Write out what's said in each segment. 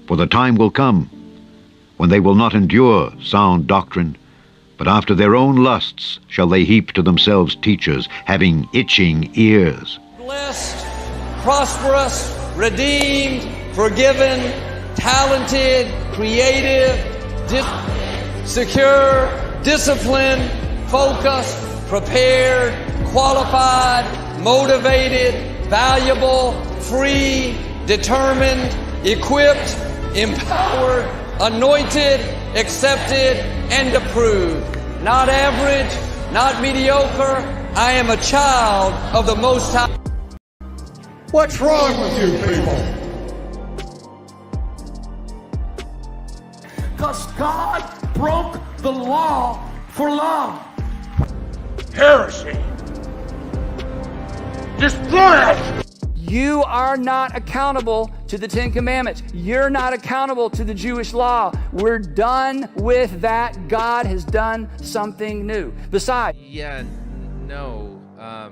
For the time will come when they will not endure sound doctrine, but after their own lusts shall they heap to themselves teachers having itching ears. Blessed, prosperous, redeemed, forgiven, talented, creative, secure, disciplined, focused, prepared, qualified, motivated, valuable, free, determined, equipped, empowered, anointed, accepted, and approved. Not average, not mediocre. I am a child of the Most High. What's wrong with you people? Because God broke the law for love. Heresy. Destroy it! You are not accountable to the Ten Commandments. You're not accountable to the Jewish law. We're done with that. God has done something new. Besides... Yeah, no, Are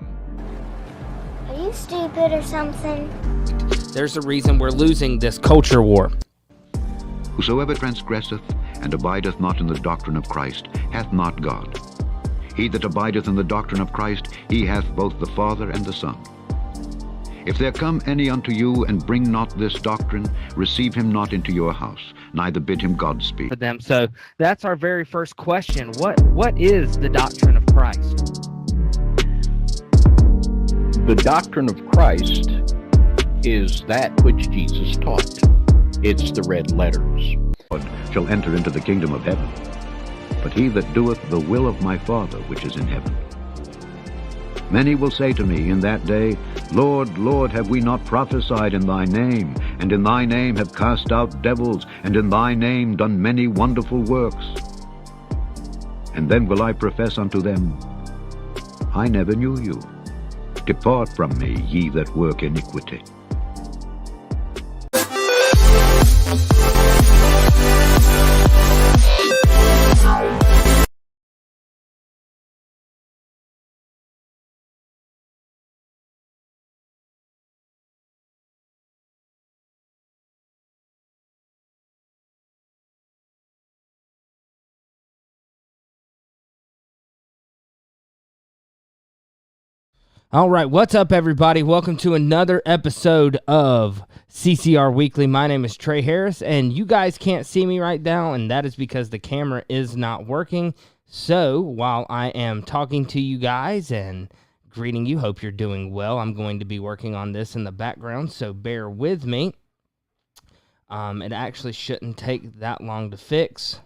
you stupid or something? There's a reason we're losing this culture war. Whosoever transgresseth and abideth not in the doctrine of Christ hath not God. He that abideth in the doctrine of Christ, he hath both the Father and the Son. If there come any unto you and bring not this doctrine, receive him not into your house, neither bid him Godspeed. For them. So that's our very first question. What is the doctrine of Christ? The doctrine of Christ is that which Jesus taught. It's the red letters. Shall enter into the kingdom of heaven, but he that doeth the will of my Father which is in heaven. Many will say to me in that day, Lord, Lord, have we not prophesied in thy name, and in thy name have cast out devils, and in thy name done many wonderful works? And then will I profess unto them, I never knew you. Depart from me, ye that work iniquity. All right, what's up, everybody? Welcome to another episode of CCR Weekly. My name is Trey Harris, and you guys can't see me right now, and that is because the camera is not working. So while I am talking to you guys and greeting you, hope you're doing well, I'm going to be working on this in the background, so bear with me. It actually shouldn't take that long to fix.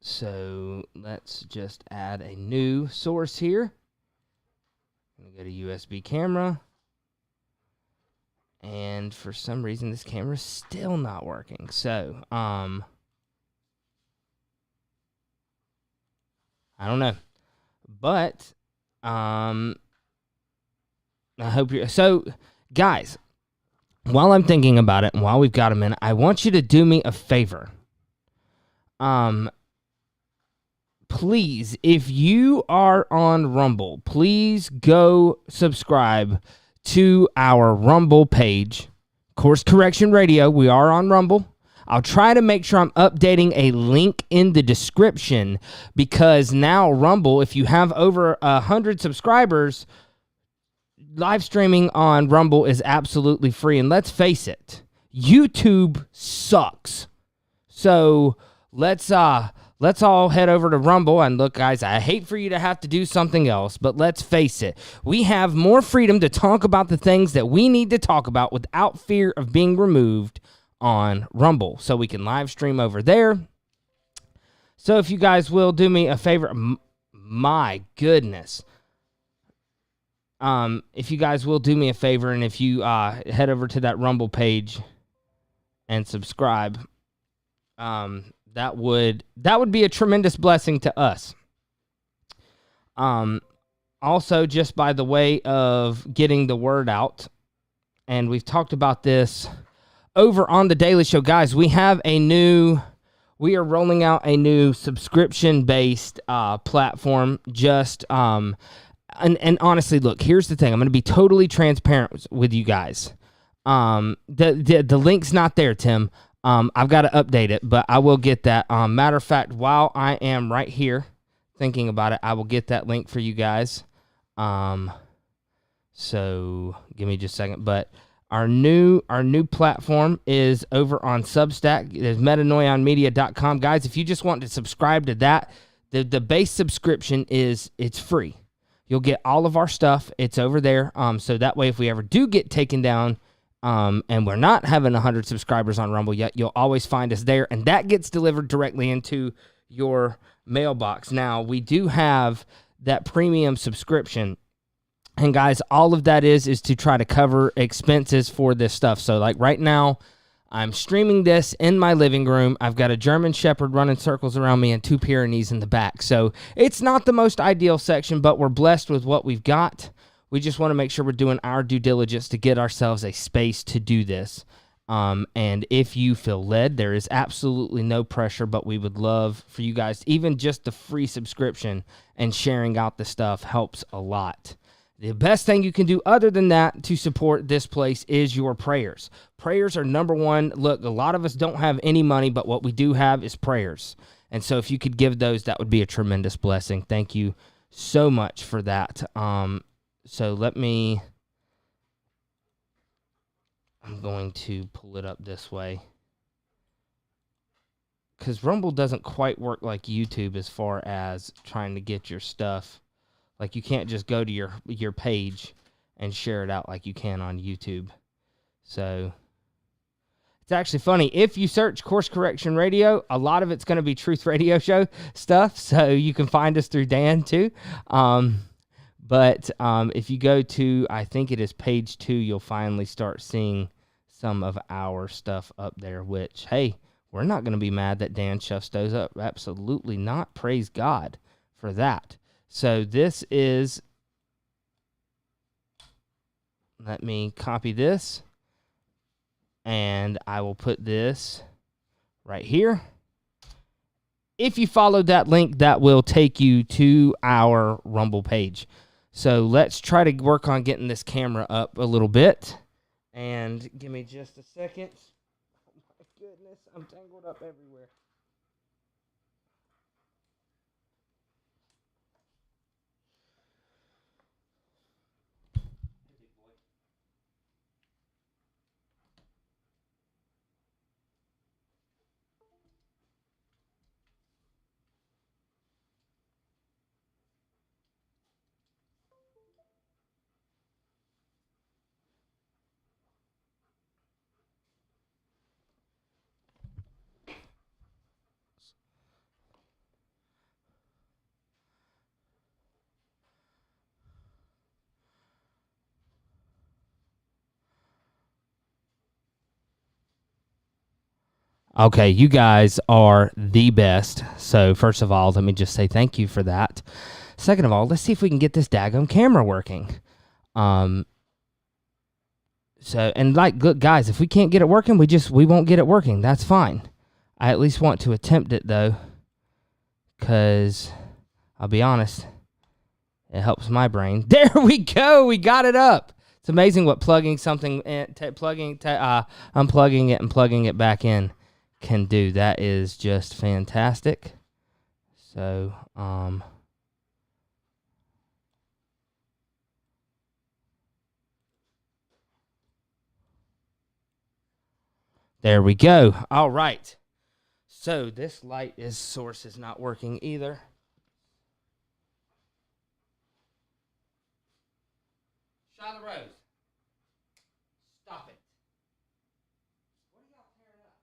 So let's just add a new source here. I'm going to go to USB camera. And for some reason, this camera is still not working. So, I don't know. But, I hope you're... So, guys, while I'm thinking about it, and while we've got a minute, I want you to do me a favor. Please, if you are on Rumble, please go subscribe to our Rumble page, Course Correction Radio. We are on Rumble. I'll try to make sure I'm updating a link in the description, because now Rumble, if you have over 100 subscribers, live streaming on Rumble is absolutely free. And let's face it, YouTube sucks. So let's all head over to Rumble. And look, guys, I hate for you to have to do something else, but let's face it. We have more freedom to talk about the things that we need to talk about without fear of being removed on Rumble. So we can live stream over there. So if you guys will do me a favor, my goodness. If you guys will do me a favor, and if you head over to that Rumble page and subscribe, that would be a tremendous blessing to us. Also, just by the way of getting the word out, and we've talked about this over on the Daily Show, guys. We are rolling out a new subscription-based platform. And honestly, look, here's the thing. I'm going to be totally transparent with you guys. The link's not there, Tim. I've got to update it, but I will get that. Matter of fact, while I am right here thinking about it, I will get that link for you guys. So give me just a second. But our new platform is over on Substack. It is metanoionmedia.com. Guys, if you just want to subscribe to that, the base subscription it's free. You'll get all of our stuff. It's over there. So that way, if we ever do get taken down, and we're not having 100 subscribers on Rumble yet, you'll always find us there, and that gets delivered directly into your mailbox. Now, we do have that premium subscription, and guys, all of that is to try to cover expenses for this stuff. So, like right now, I'm streaming this in my living room. I've got a German Shepherd running circles around me and 2 Pyrenees in the back. So, it's not the most ideal section, but we're blessed with what we've got. We just want to make sure we're doing our due diligence to get ourselves a space to do this. And if you feel led, there is absolutely no pressure, but we would love for you guys, even just the free subscription and sharing out the stuff helps a lot. The best thing you can do other than that to support this place is your prayers. Prayers are number one. Look, a lot of us don't have any money, but what we do have is prayers. And so if you could give those, that would be a tremendous blessing. Thank you so much for that. So I'm going to pull it up this way, because Rumble doesn't quite work like YouTube as far as trying to get your stuff. Like, you can't just go to your page and share it out like you can on YouTube. So it's actually funny. If you search Course Correction Radio, a lot of it's going to be Truth Radio Show stuff, so you can find us through Dan too. But if you go to, I think it is page 2, you'll finally start seeing some of our stuff up there, which, hey, we're not going to be mad that Dan shuffs those up. Absolutely not. Praise God for that. So this is, let me copy this, and I will put this right here. If you follow that link, that will take you to our Rumble page. So let's try to work on getting this camera up a little bit. And give me just a second. Oh my goodness, I'm tangled up everywhere. Okay, you guys are the best. So first of all, let me just say thank you for that. Second of all, let's see if we can get this daggone camera working. So, and like, good guys, if we can't get it working, we won't get it working. That's fine. I at least want to attempt it though, because I'll be honest, it helps my brain. There we go. We got it up. It's amazing what plugging something, unplugging it and plugging it back in can do. That is just fantastic. So, there we go. All right. So this light source is not working either. Shiloh Rose, stop it. What are y'all tearing up?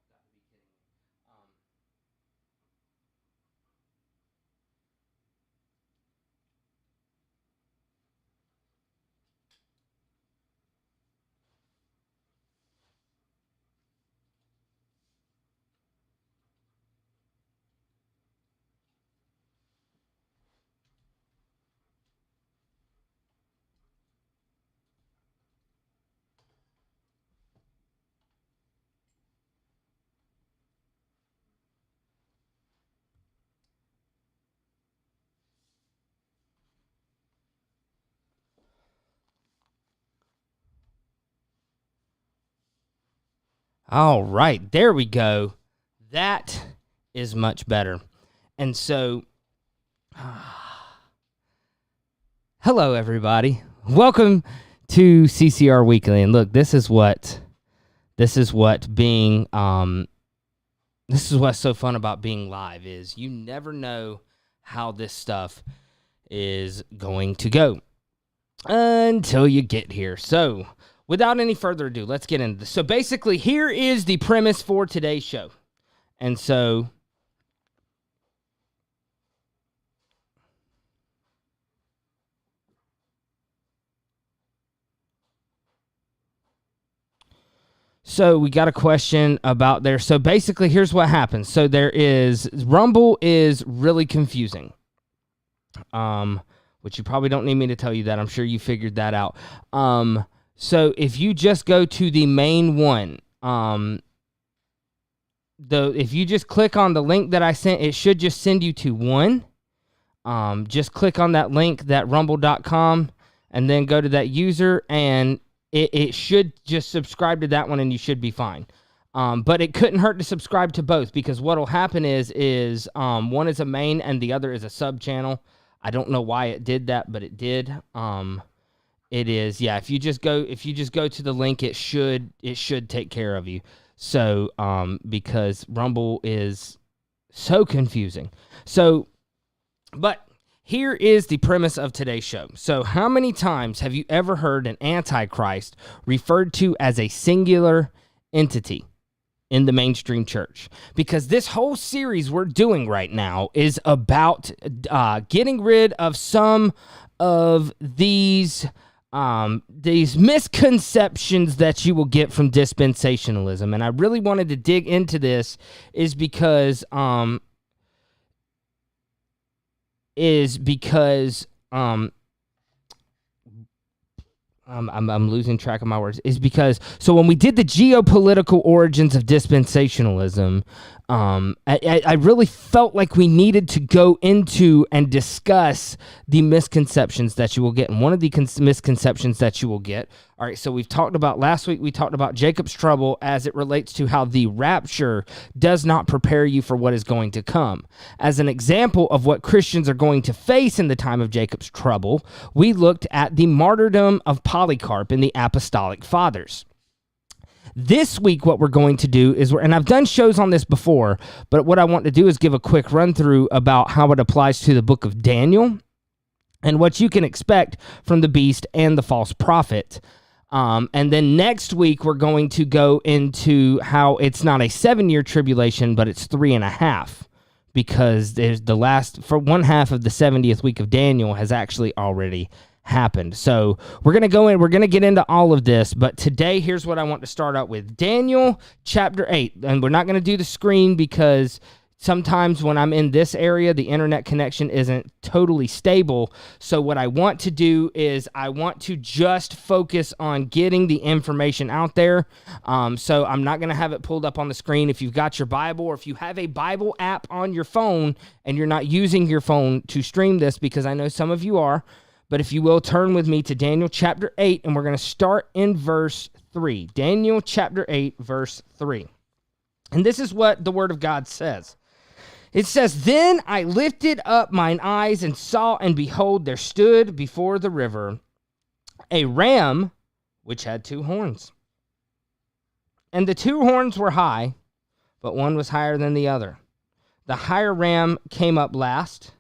Y'all got to be kidding me. All right, there we go. That is much better. And so, hello everybody. Welcome to CCR Weekly. And look, this is what's so fun about being live is you never know how this stuff is going to go until you get here. So, without any further ado, let's get into this. So basically, here is the premise for today's show. And so we got a question about there. So basically, here's what happens. So Rumble is really confusing. Which you probably don't need me to tell you that. I'm sure you figured that out. So if you just go to the main one, if you just click on the link that I sent, it should just send you to one. Just click on that link, that rumble.com, and then go to that user, and it should just subscribe to that one, and you should be fine. But it couldn't hurt to subscribe to both, because what will happen is one is a main and the other is a sub channel. I don't know why it did that, but it did. It is, yeah. If you just go to the link, it should take care of you. So, because Rumble is so confusing. So, but here is the premise of today's show. So, how many times have you ever heard an antichrist referred to as a singular entity in the mainstream church? Because this whole series we're doing right now is about getting rid of some of these misconceptions that you will get from dispensationalism. And I really wanted to dig into this is because I'm losing track of my words. Is because, so when we did the geopolitical origins of dispensationalism, I really felt like we needed to go into and discuss the misconceptions that you will get. And one of the misconceptions that you will get, all right, so last week we talked about Jacob's trouble as it relates to how the rapture does not prepare you for what is going to come. As an example of what Christians are going to face in the time of Jacob's trouble, we looked at the martyrdom of Polycarp in the Apostolic Fathers. This week, what we're going to do is, and I've done shows on this before, but what I want to do is give a quick run through about how it applies to the book of Daniel and what you can expect from the beast and the false prophet. And then next week, we're going to go into how it's not a 7-year tribulation, but it's 3.5, because there's for one half of the 70th week of Daniel has actually already happened. So we're going to go in, we're going to get into all of this, but today here's what I want to start out with. Daniel chapter 8, and we're not going to do the screen because sometimes when I'm in this area, the internet connection isn't totally stable. So what I want to do is I want to just focus on getting the information out there. So I'm not going to have it pulled up on the screen. If you've got your Bible or if you have a Bible app on your phone and you're not using your phone to stream this, because I know some of you are, but if you will, turn with me to Daniel chapter 8, and we're going to start in verse 3. Daniel chapter 8, verse 3. And this is what the Word of God says. It says, "Then I lifted up mine eyes and saw, and behold, there stood before the river a ram which had 2 horns. And the 2 horns were high, but one was higher than the other. The higher ram came up last.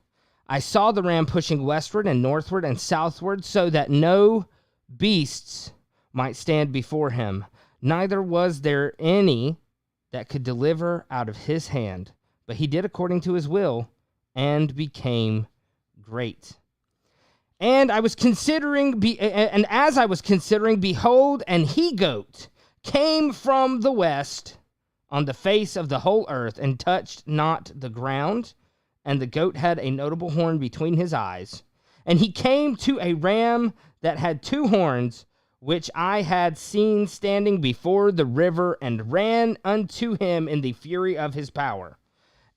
I saw the ram pushing westward and northward and southward, so that no beasts might stand before him. Neither was there any that could deliver out of his hand. But he did according to his will and became great. And I was considering, and as I was considering, behold, an he-goat came from the west on the face of the whole earth and touched not the ground. And the goat had a notable horn between his eyes. And he came to a ram that had 2 horns, which I had seen standing before the river, and ran unto him in the fury of his power.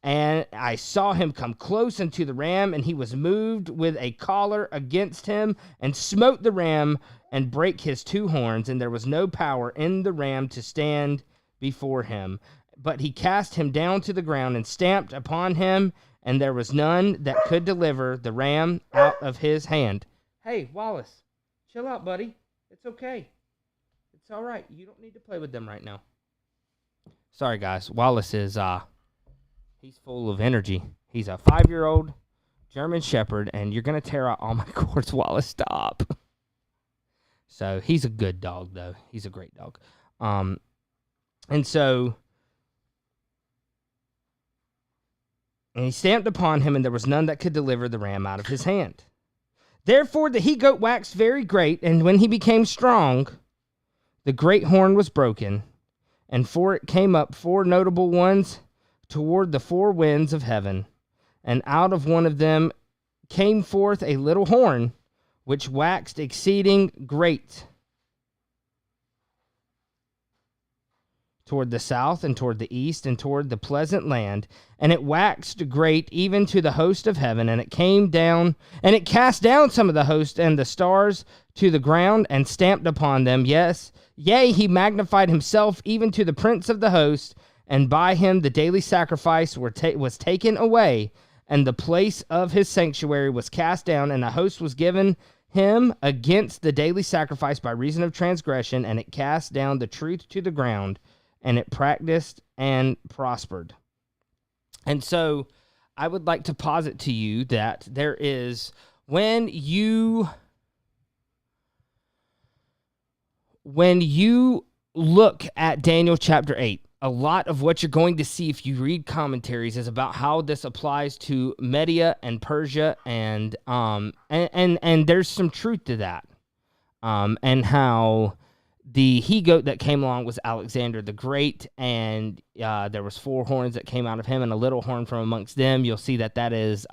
And I saw him come close unto the ram, and he was moved with a collar against him, and smote the ram, and brake his 2 horns, and there was no power in the ram to stand before him. But he cast him down to the ground, and stamped upon him, and there was none that could deliver the ram out of his hand." Hey, Wallace, chill out, buddy. It's okay. It's all right. You don't need to play with them right now. Sorry, guys. Wallace is, he's full of energy. He's a 5-year-old German Shepherd, and you're going to tear out all my cords, Wallace. Stop. So he's a good dog, though. He's a great dog. And he stamped upon him, and there was none that could deliver the ram out of his hand. Therefore the he-goat waxed very great, and when he became strong, the great horn was broken, and for it came up 4 notable ones toward the 4 winds of heaven, and out of one of them came forth a little horn, which waxed exceeding great toward the south, and toward the east, and toward the pleasant land. And it waxed great even to the host of heaven, and it came down, and it cast down some of the host and the stars to the ground, and stamped upon them. Yea, he magnified himself even to the prince of the host, and by him the daily sacrifice was taken away, and the place of his sanctuary was cast down, and a host was given him against the daily sacrifice by reason of transgression, and it cast down the truth to the ground, and it practiced and prospered. And so I would like to posit to you that there is, when you look at Daniel chapter 8, a lot of what you're going to see if you read commentaries is about how this applies to Media and Persia, and there's some truth to that, and how the he-goat that came along was Alexander the Great, and there was 4 horns that came out of him and a little horn from amongst them. You'll see that is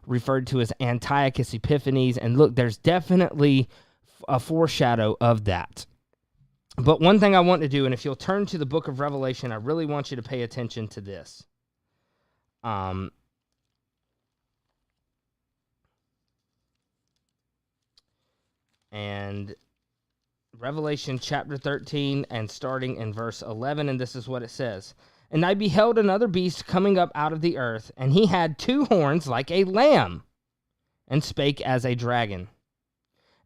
referred to as Antiochus Epiphanes, and look, there's definitely a foreshadow of that. But one thing I want to do, and if you'll turn to the book of Revelation, I really want you to pay attention to this. And Revelation chapter 13, and starting in verse 11, and this is what it says. "And I beheld another beast coming up out of the earth, and he had 2 horns like a lamb, and spake as a dragon.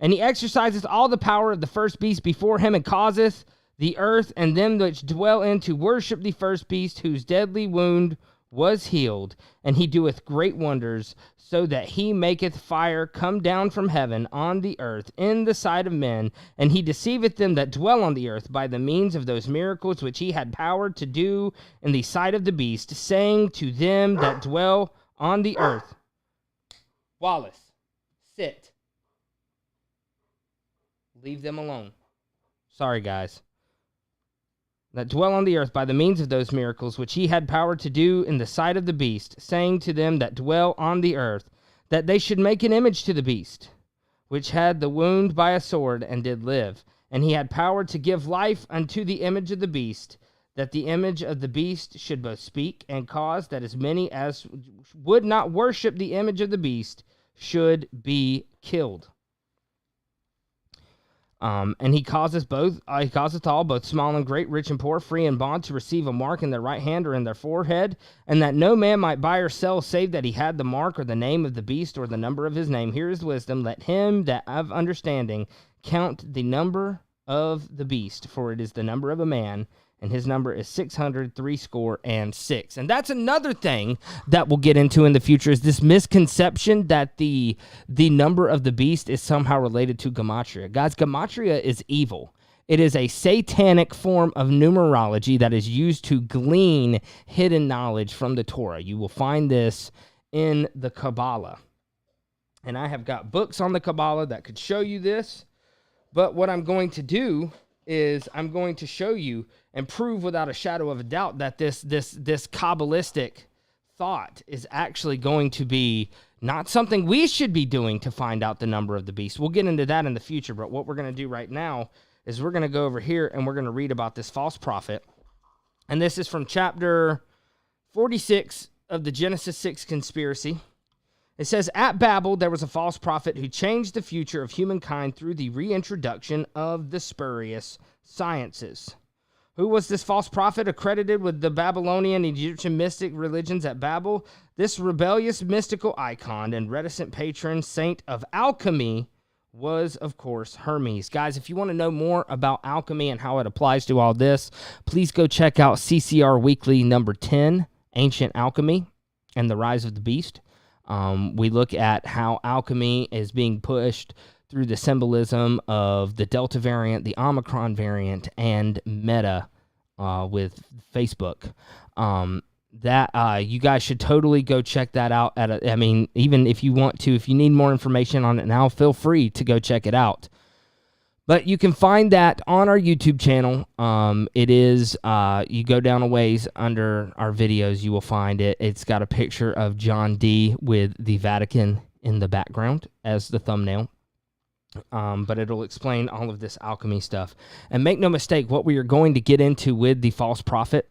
And he exerciseth all the power of the first beast before him, and causeth the earth and them which dwell in to worship the first beast, whose deadly wound was healed. And he doeth great wonders, so that he maketh fire come down from heaven on the earth in the sight of men. And he deceiveth them that dwell on the earth by the means of those miracles which he had power to do in the sight of the beast, saying to them that dwell on the earth," Wallace, sit. Leave them alone. Sorry, guys. That dwell on the earth by the means of those miracles which he had power to do in the sight of the beast, saying to them that dwell on the earth, that they should make an image to the beast, which had the wound by a sword and did live. And he had power to give life unto the image of the beast, that the image of the beast should both speak and cause that as many as would not worship the image of the beast should be killed. And he causeth all, both small and great, rich and poor, free and bond, to receive a mark in their right hand or in their forehead, and that no man might buy or sell, save that he had the mark or the name of the beast or the number of his name. Here is wisdom. Let him that have understanding count the number of the beast, for it is the number of a man, and his number is 666. And that's another thing that we'll get into in the future, is this misconception that the number of the beast is somehow related to gematria. Guys, gematria is evil. It is a satanic form of numerology that is used to glean hidden knowledge from the Torah. You will find this in the Kabbalah. And I have got books on the Kabbalah that could show you this. But what I'm going to do is I'm going to show you and prove without a shadow of a doubt that this Kabbalistic thought is actually going to be not something we should be doing to find out the number of the beast. We'll get into that in the future, but what we're going to do right now is we're going to go over here and we're going to read about this false prophet. And this is from chapter 46 of the Genesis 6 conspiracy. It says, at Babel, there was a false prophet who changed the future of humankind through the reintroduction of the spurious sciences. Who was this false prophet accredited with the Babylonian and Egyptian mystic religions at Babel? This rebellious mystical icon and reticent patron saint of alchemy was, of course, Hermes. Guys, if you want to know more about alchemy and how it applies to all this, please go check out CCR Weekly number 10, Ancient Alchemy and the Rise of the Beast. We look at how alchemy is being pushed through the symbolism of the Delta variant, the Omicron variant, and Meta with Facebook. You guys should totally go check that out. Even if you want to, if you need more information on it now, feel free to go check it out. But you can find that on our YouTube channel. It is, you go down a ways under our videos, you will find it. It's got a picture of John D. with the Vatican in the background as the thumbnail. But it'll explain all of this alchemy stuff. And make no mistake, what we are going to get into with the false prophet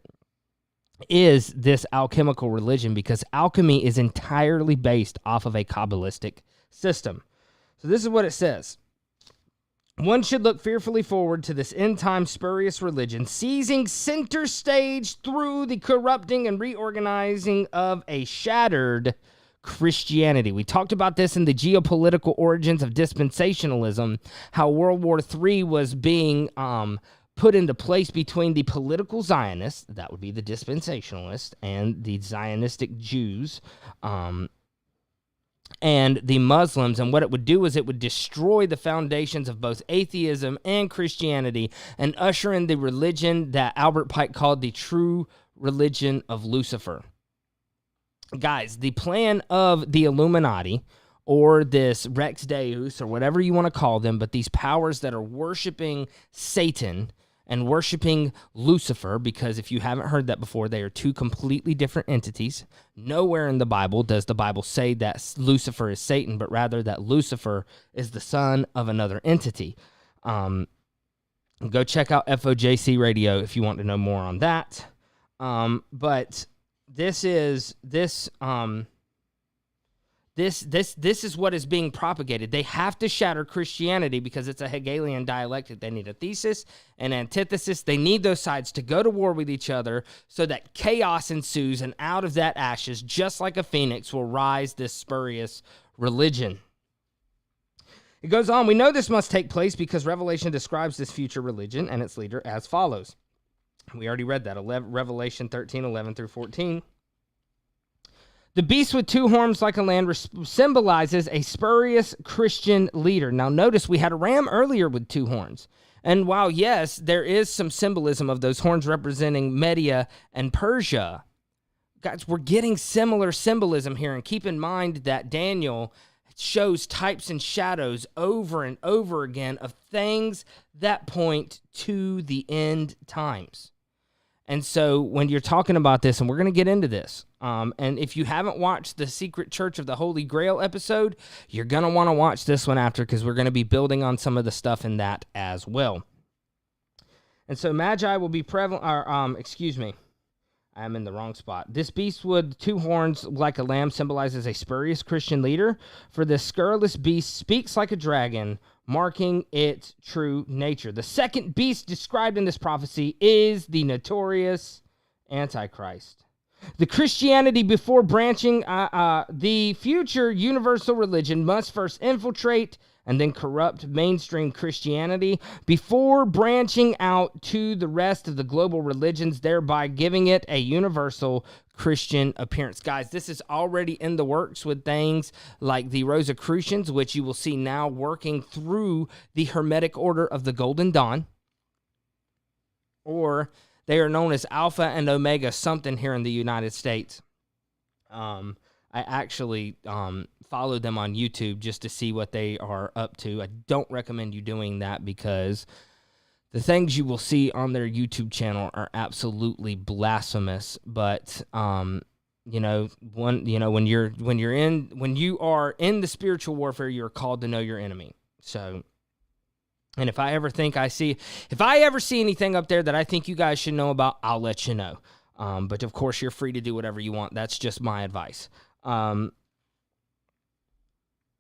is this alchemical religion, because alchemy is entirely based off of a Kabbalistic system. So this is what it says. One should look fearfully forward to this end-time spurious religion, seizing center stage through the corrupting and reorganizing of a shattered Christianity. We talked about this in the geopolitical origins of dispensationalism, how World War III was being put into place between the political Zionists, that would be the dispensationalists, and the Zionistic Jews, and the Muslims. And what it would do is it would destroy the foundations of both atheism and Christianity and usher in the religion that Albert Pike called the true religion of Lucifer. Guys, the plan of the Illuminati, or this Rex Deus, or whatever you want to call them, but these powers that are worshiping Satan and worshiping Lucifer, because if you haven't heard that before, they are two completely different entities. Nowhere in the Bible does the Bible say that Lucifer is Satan, but rather that Lucifer is the son of another entity. Go check out FOJC Radio if you want to know more on that. But this is what is being propagated. They have to shatter Christianity because it's a Hegelian dialectic. They need a thesis and antithesis. They need those sides to go to war with each other so that chaos ensues, and out of that ashes, just like a phoenix, will rise this spurious religion. It goes on, we know this must take place because Revelation describes this future religion and its leader as follows. We already read that, Revelation 13:11 through 14. The beast with two horns like a lamb symbolizes a spurious Christian leader. Now notice we had a ram earlier with two horns. And while, yes, there is some symbolism of those horns representing Media and Persia, guys, we're getting similar symbolism here. And keep in mind that Daniel shows types and shadows over and over again of things that point to the end times. And so when you're talking about this, and we're going to get into this, and if you haven't watched the Secret Church of the Holy Grail episode, you're going to want to watch this one after, because we're going to be building on some of the stuff in that as well. And so Magi will be prevalent, I'm in the wrong spot. This beast with 2 horns like a lamb symbolizes a spurious Christian leader, for this scurrilous beast speaks like a dragon, marking its true nature. The second beast described in this prophecy is the notorious Antichrist. The Christianity before branching, the future universal religion must first infiltrate and then corrupt mainstream Christianity before branching out to the rest of the global religions, thereby giving it a universal Christian appearance. Guys, this is already in the works with things like the Rosicrucians, which you will see now working through the Hermetic Order of the Golden Dawn, or they are known as Alpha and Omega something here in the United States. I actually followed them on YouTube just to see what they are up to. I don't recommend you doing that, because the things you will see on their YouTube channel are absolutely blasphemous. But when you are in the spiritual warfare, you're called to know your enemy. So, and if I ever see anything up there that I think you guys should know about, I'll let you know. But of course, you're free to do whatever you want. That's just my advice.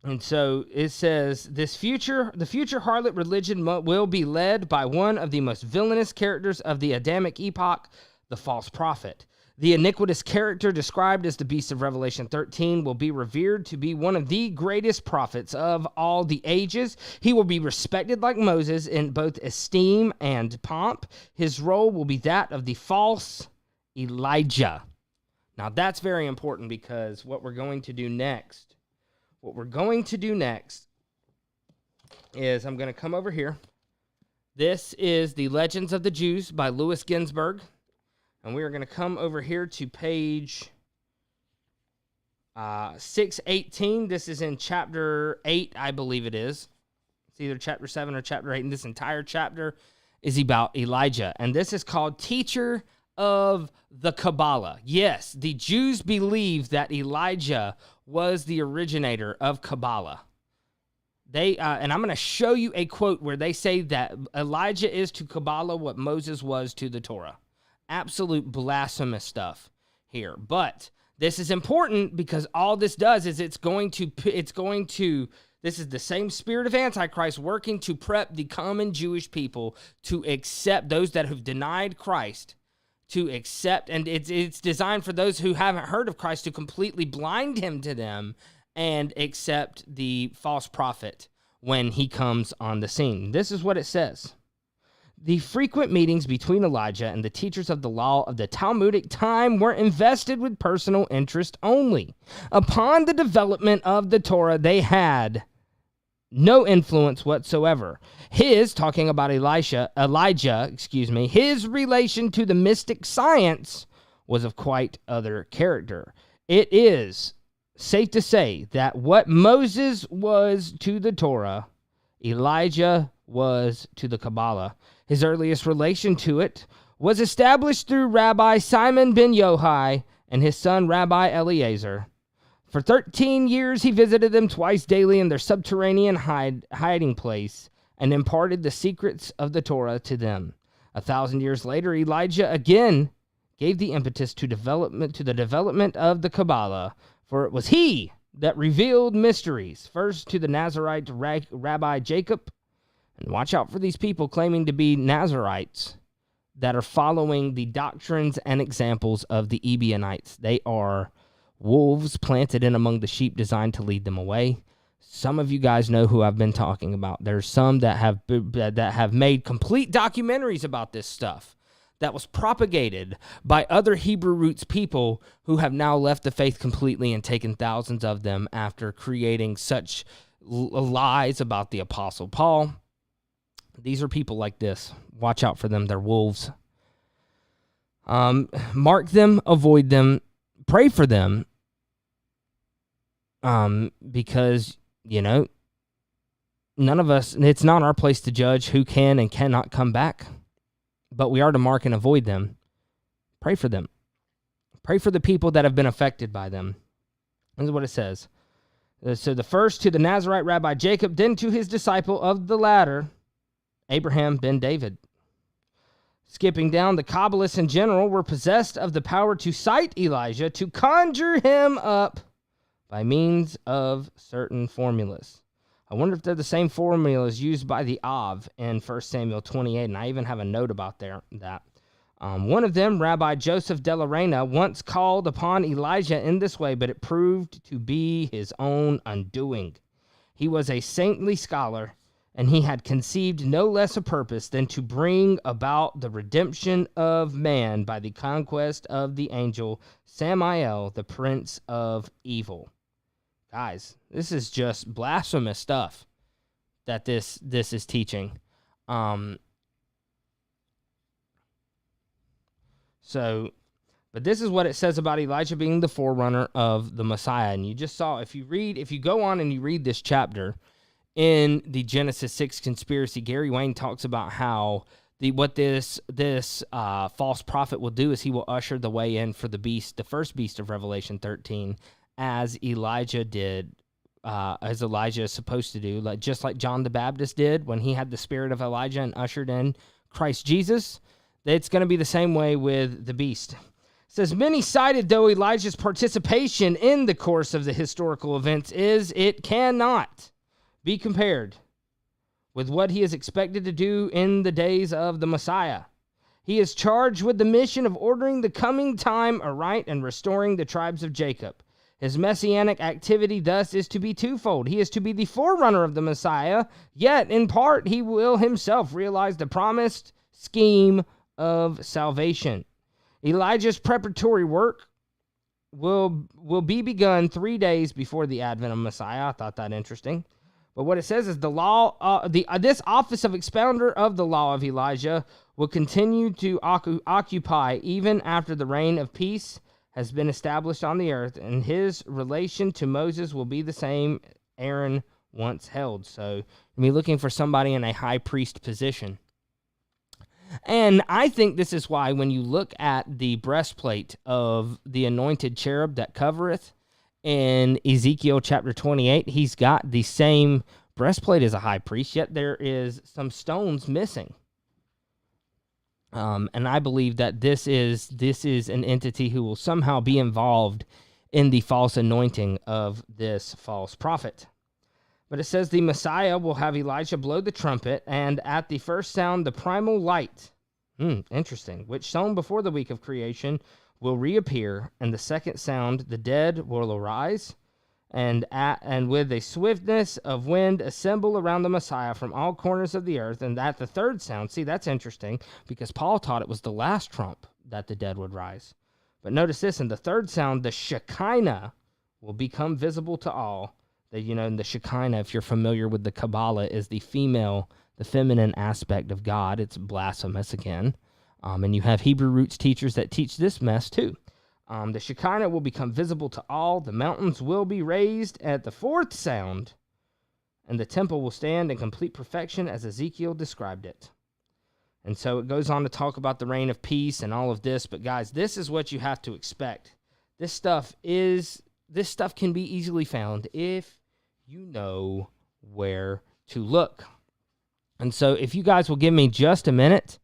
And so it says, the future harlot religion will be led by one of the most villainous characters of the Adamic epoch, the false prophet. The iniquitous character described as the beast of Revelation 13 will be revered to be one of the greatest prophets of all the ages. He will be respected like Moses in both esteem and pomp. His role will be that of the false Elijah. Now that's very important, because what we're going to do next is I'm going to come over here. This is The Legends of the Jews by Louis Ginsberg. And we are going to come over here to page 618. This is in chapter 8, I believe it is. It's either chapter 7 or chapter 8. And this entire chapter is about Elijah. And this is called Teacher of the Kabbalah. Yes, the Jews believe that Elijah was the originator of Kabbalah. They and I'm going to show you a quote where they say that Elijah is to Kabbalah what Moses was to the Torah. Absolute blasphemous stuff here. But this is important, because all this does is this is the same spirit of Antichrist working to prep the common Jewish people to accept, those that have denied Christ, to accept, and it's designed for those who haven't heard of Christ to completely blind him to them and accept the false prophet when he comes on the scene. This is what it says. The frequent meetings between Elijah and the teachers of the law of the Talmudic time were invested with personal interest only. Upon the development of the Torah, they had no influence whatsoever. Talking about Elijah, his relation to the mystic science was of quite other character. It is safe to say that what Moses was to the Torah, Elijah was to the Kabbalah. His earliest relation to it was established through Rabbi Simon ben Yohai and his son Rabbi Eliezer. For 13 years, he visited them twice daily in their subterranean hiding place and imparted the secrets of the Torah to them. 1,000 years later, Elijah again gave the impetus to the development of the Kabbalah, for it was he that revealed mysteries, first to the Nazarite Rabbi Jacob. And watch out for these people claiming to be Nazarites that are following the doctrines and examples of the Ebionites. They are wolves planted in among the sheep, designed to lead them away. Some of you guys know who I've been talking about. There's some that have made complete documentaries about this stuff that was propagated by other Hebrew roots people who have now left the faith completely and taken thousands of them after creating such lies about the Apostle Paul. These are people like this. Watch out for them. They're wolves. Mark them, avoid them, pray for them, because none of us, it's not our place to judge who can and cannot come back, but we are to mark and avoid them. Pray for them. Pray for the people that have been affected by them. This is what it says. So the first to the Nazarite rabbi Jacob, then to his disciple of the latter, Abraham ben David. Skipping down, the Kabbalists in general were possessed of the power to cite Elijah, to conjure him up by means of certain formulas. I wonder if they're the same formulas used by the Av in 1 Samuel 28, and I even have a note about that. One of them, Rabbi Joseph de la Reina, once called upon Elijah in this way, but it proved to be his own undoing. He was a saintly scholar, and he had conceived no less a purpose than to bring about the redemption of man by the conquest of the angel Samael, the prince of evil. Guys, this is just blasphemous stuff that this is teaching. But this is what it says about Elijah being the forerunner of the Messiah. And you just saw, if you go on and you read this chapter in the Genesis 6 conspiracy, Gary Wayne talks about how what this false prophet will do is he will usher the way in for the beast, the first beast of Revelation 13, as Elijah did, as Elijah is supposed to do, just like John the Baptist did when he had the spirit of Elijah and ushered in Christ Jesus. It's going to be the same way with the beast. It says, many cited, though, Elijah's participation in the course of the historical events it cannot be compared with what he is expected to do in the days of the Messiah. He is charged with the mission of ordering the coming time aright and restoring the tribes of Jacob. His messianic activity thus is to be twofold. He is to be the forerunner of the Messiah, yet in part he will himself realize the promised scheme of salvation. Elijah's preparatory work will be begun 3 days before the advent of Messiah. I thought that interesting. But what it says is this office of expounder of the law of Elijah will continue to occupy even after the reign of peace has been established on the earth, and his relation to Moses will be the same Aaron once held. So we're looking for somebody in a high priest position. And I think this is why when you look at the breastplate of the anointed cherub that covereth in Ezekiel chapter 28, he's got the same breastplate as a high priest, yet there is some stones missing. And I believe that this is an entity who will somehow be involved in the false anointing of this false prophet. But it says the Messiah will have Elijah blow the trumpet, and at the first sound, the primal light, interesting, which shone before the week of creation, will reappear, and the second sound, the dead will arise, and with a swiftness of wind assemble around the Messiah from all corners of the earth. And at the third sound, see, that's interesting, because Paul taught it was the last trump that the dead would rise. But notice this, in the third sound, the Shekinah will become visible to all. And the Shekinah, if you're familiar with the Kabbalah, is the feminine aspect of God. It's blasphemous again. And you have Hebrew roots teachers that teach this mess too. The Shekinah will become visible to all. The mountains will be raised at the fourth sound, and the temple will stand in complete perfection as Ezekiel described it. And so it goes on to talk about the reign of peace and all of this. But guys, this is what you have to expect. This stuff can be easily found if you know where to look. And so if you guys will give me just a minute,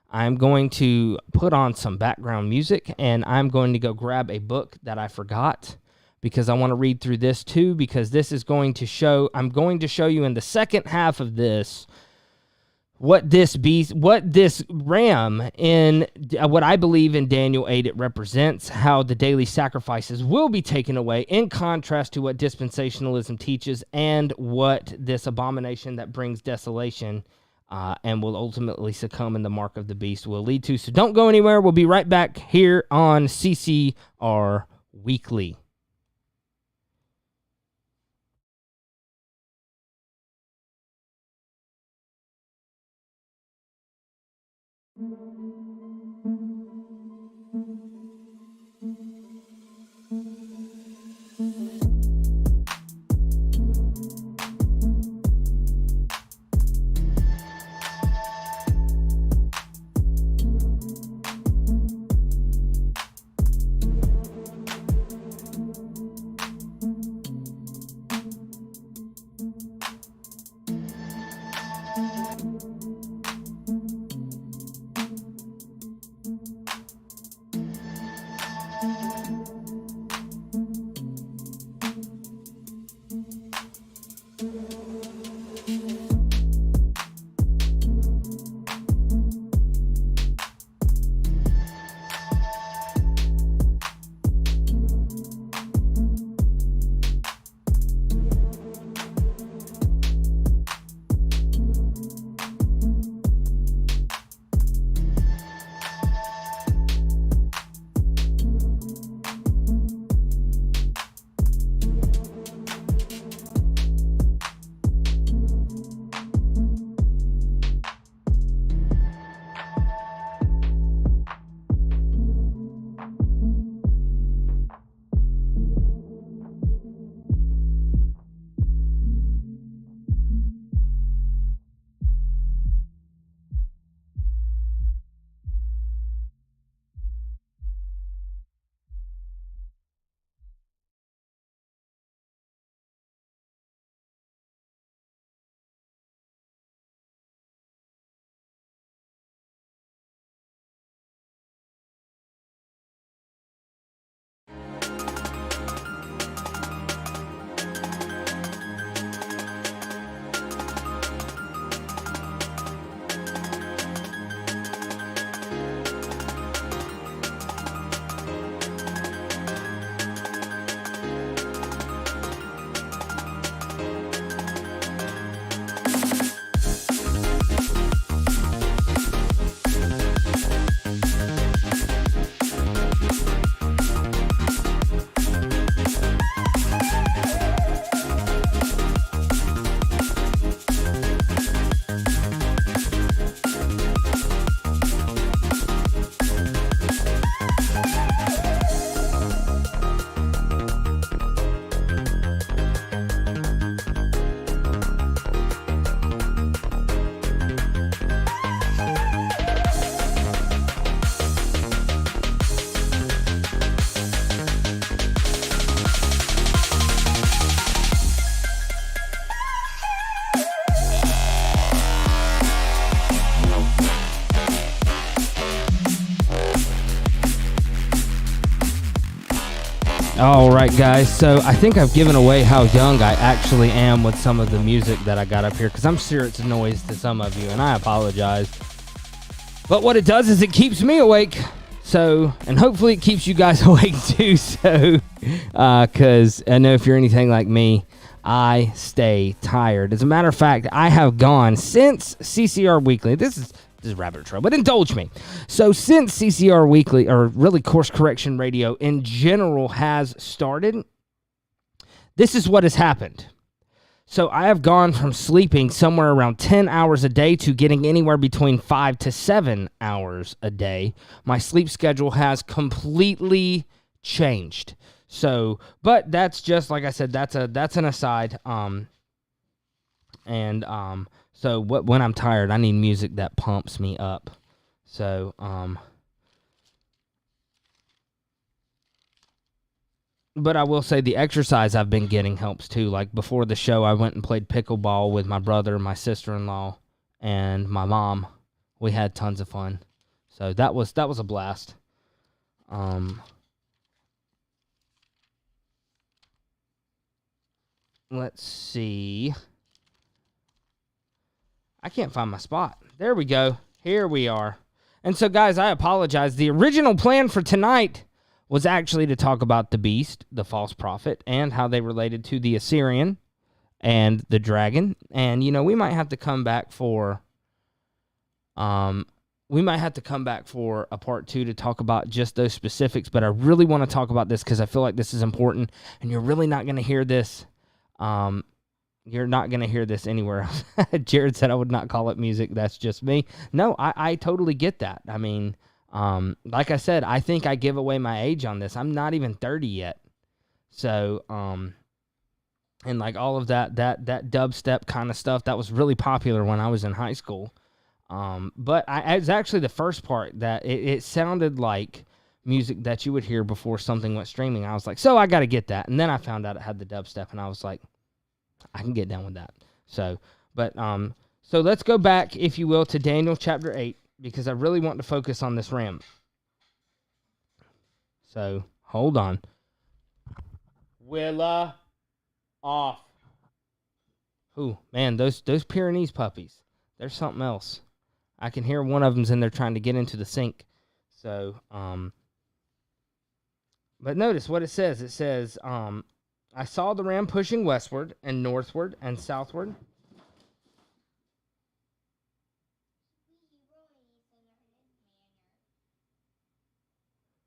I'm going to put on some background music, and I'm going to go grab a book that I forgot, because I want to read through this too, because this is going to show, I'm going to show you in the second half of this what this ram in what I believe in Daniel 8, it represents how the daily sacrifices will be taken away, in contrast to what dispensationalism teaches and what this abomination that brings desolation and will ultimately succumb in the mark of the beast will lead to. So don't go anywhere. We'll be right back here on CCR Weekly. All right, guys. So I think I've given away how young I actually am with some of the music that I got up here, because I'm sure it's noise to some of you, and I apologize. But what it does is it keeps me awake. So, and hopefully it keeps you guys awake too. So, because I know if you're anything like me, I stay tired. As a matter of fact, I have gone since CCR Weekly. This is rabbit trail, but indulge me. So since CCR Weekly, or really Course Correction Radio in general, has started, this is what has happened. So I have gone from sleeping somewhere around 10 hours a day to getting anywhere between 5 to 7 hours a day. My sleep schedule has completely changed. So, but that's just, like I said, that's an aside. So when I'm tired, I need music that pumps me up. So, but I will say the exercise I've been getting helps too. Like before the show, I went and played pickleball with my brother, my sister-in-law, and my mom. We had tons of fun. So that was a blast. Let's see. I can't find my spot. There we go. Here we are. And so, guys, I apologize. The original plan for tonight was actually to talk about the beast, the false prophet, and how they related to the Assyrian and the dragon. And, you know, we might have to come back for a part 2 to talk about just those specifics. But I really want to talk about this because I feel like this is important, and you're really not going to hear this. You're not going to hear this anywhere else. Jared said I would not call it music. That's just me. No, I totally get that. I mean, like I said, I think I give away my age on this. I'm not even 30 yet. So, and like all of that dubstep kind of stuff, that was really popular when I was in high school. But it was actually the first part that it sounded like music that you would hear before something went streaming. I was like, so I got to get that. And then I found out it had the dubstep, and I was like, I can get down with that. So let's go back, if you will, to Daniel chapter 8, because I really want to focus on this ram. So, hold on. Willa off. Ooh, man, those Pyrenees puppies, they're something else. I can hear one of them's in there trying to get into the sink. So, but notice what it says. It says, I saw the ram pushing westward and northward and southward.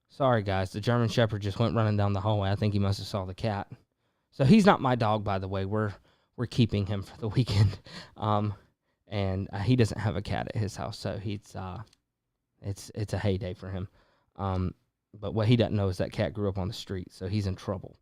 Sorry, guys. The German Shepherd just went running down the hallway. I think he must have saw the cat. So he's not my dog, by the way. We're keeping him for the weekend. And he doesn't have a cat at his house, so it's a heyday for him. But what he doesn't know is that cat grew up on the street, so he's in trouble.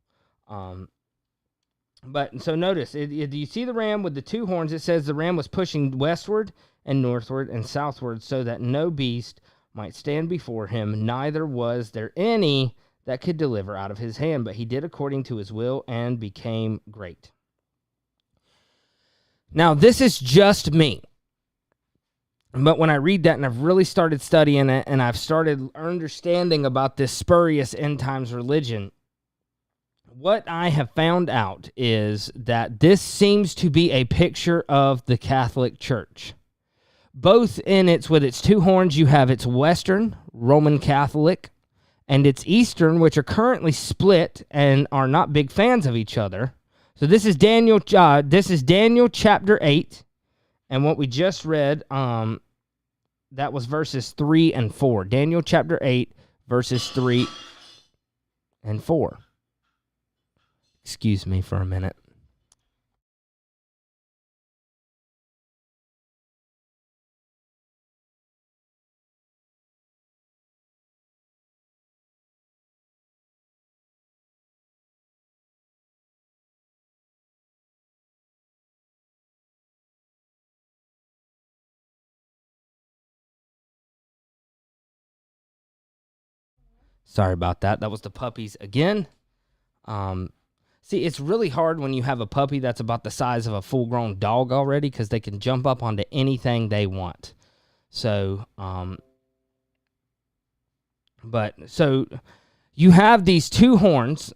But so notice, do you see the ram with the two horns? It says the ram was pushing westward and northward and southward so that no beast might stand before him, neither was there any that could deliver out of his hand, but he did according to his will and became great. Now, this is just me. But when I read that and I've really started studying it and I've started understanding about this spurious end times religion, what I have found out is that this seems to be a picture of the Catholic Church. Both with its two horns, you have its Western, Roman Catholic, and its Eastern, which are currently split and are not big fans of each other. So this is Daniel chapter 8, and what we just read, that was verses 3 and 4. Daniel chapter 8, verses 3 and 4. Excuse me for a minute. Sorry about that. That was the puppies again. See, it's really hard when you have a puppy that's about the size of a full-grown dog already because they can jump up onto anything they want. So, so you have these two horns,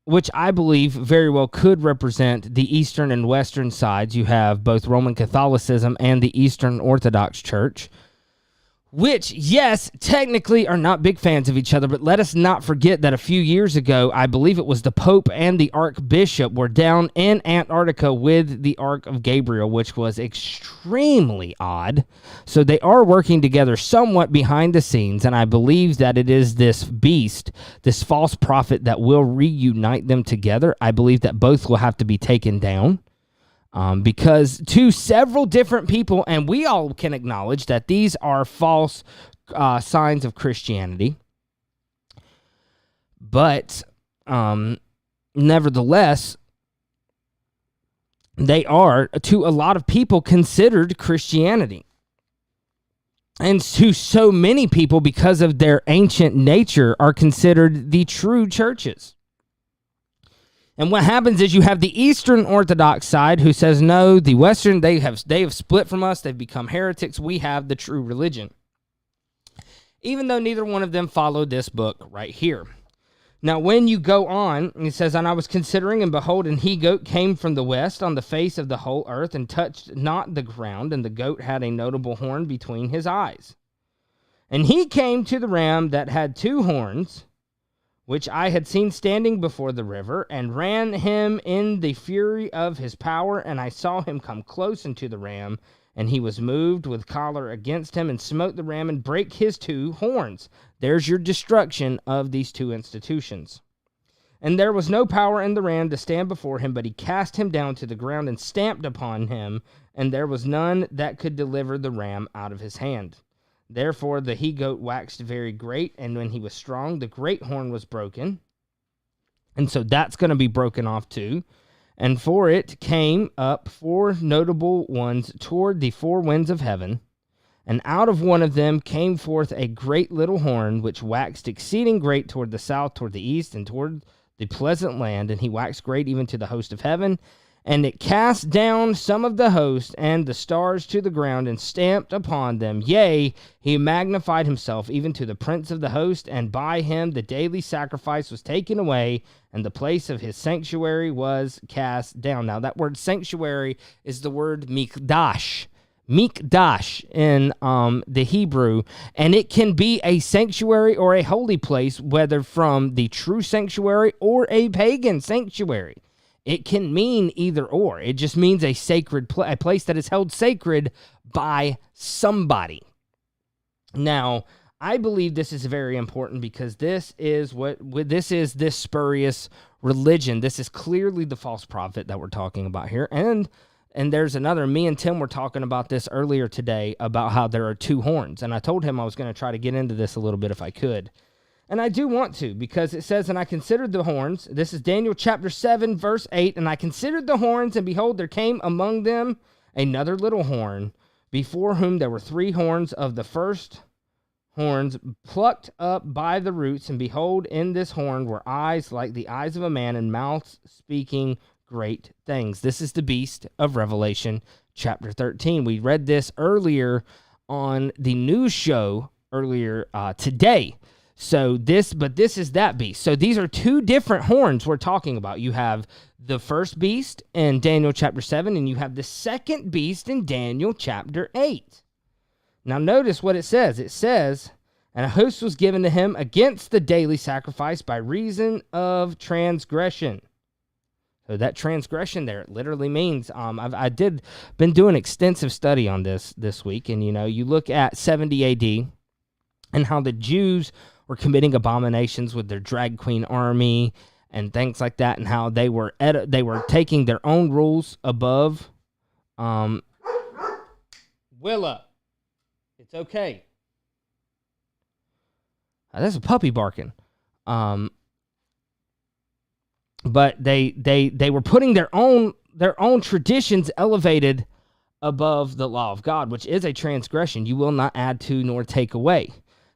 which I believe very well could represent the Eastern and Western sides. You have both Roman Catholicism and the Eastern Orthodox Church, which, yes, technically are not big fans of each other, but let us not forget that a few years ago, I believe it was the Pope and the Archbishop were down in Antarctica with the Ark of Gabriel, which was extremely odd. So they are working together somewhat behind the scenes, and I believe that it is this beast, this false prophet, that will reunite them together. I believe that both will have to be taken down. Because to several different people, and we all can acknowledge that these are false signs of Christianity, but nevertheless, they are, to a lot of people, considered Christianity. And to so many people, because of their ancient nature, are considered the true churches. And what happens is you have the Eastern Orthodox side who says, no, the Western, they have split from us. They've become heretics. We have the true religion. Even though neither one of them followed this book right here. Now, when you go on, it says, and I was considering, and behold, an he-goat came from the west on the face of the whole earth and touched not the ground, and the goat had a notable horn between his eyes. And he came to the ram that had 2 horns, which I had seen standing before the river, and ran him in the fury of his power, and I saw him come close unto the ram, and he was moved with choler against him, and smote the ram, and brake his 2 horns. There's your destruction of these 2 institutions. And there was no power in the ram to stand before him, but he cast him down to the ground, and stamped upon him, and there was none that could deliver the ram out of his hand. Therefore the he-goat waxed very great, and when he was strong, the great horn was broken. And so that's going to be broken off too. And for it came up 4 notable ones toward the 4 winds of heaven. And out of one of them came forth a great little horn, which waxed exceeding great toward the south, toward the east, and toward the pleasant land. And he waxed great even to the host of heaven. And it cast down some of the host and the stars to the ground, and stamped upon them. Yea, he magnified himself even to the prince of the host, and by him the daily sacrifice was taken away, and the place of his sanctuary was cast down. Now, that word sanctuary is the word mikdash. Mikdash in the Hebrew, and it can be a sanctuary or a holy place, whether from the true sanctuary or a pagan sanctuary. It can mean either or. It just means a sacred a place that is held sacred by somebody. Now, I believe this is very important because this is this spurious religion. This is clearly the false prophet that we're talking about here. And there's another. Me and Tim were talking about this earlier today about how there are 2 horns. And I told him I was going to try to get into this a little bit if I could. And I do want to, because it says, and I considered the horns. This is Daniel chapter 7, verse 8. And I considered the horns, and behold, there came among them another little horn, before whom there were 3 horns of the first horns plucked up by the roots. And behold, in this horn were eyes like the eyes of a man, and mouths speaking great things. This is the beast of Revelation chapter 13. We read this earlier on the news show earlier today. So this is that beast. So these are 2 different horns we're talking about. You have the first beast in Daniel chapter 7, and you have the second beast in Daniel chapter 8. Now notice what it says. It says, and a host was given to him against the daily sacrifice by reason of transgression. So that transgression there, it literally means, been doing extensive study on this week, and you look at 70 AD and how the Jews were committing abominations with their drag queen army and things like that, and how they were taking their own rules above. Willa, it's okay. That's a puppy barking. But they were putting their own traditions elevated above the law of God, which is a transgression. You will not add to nor take away.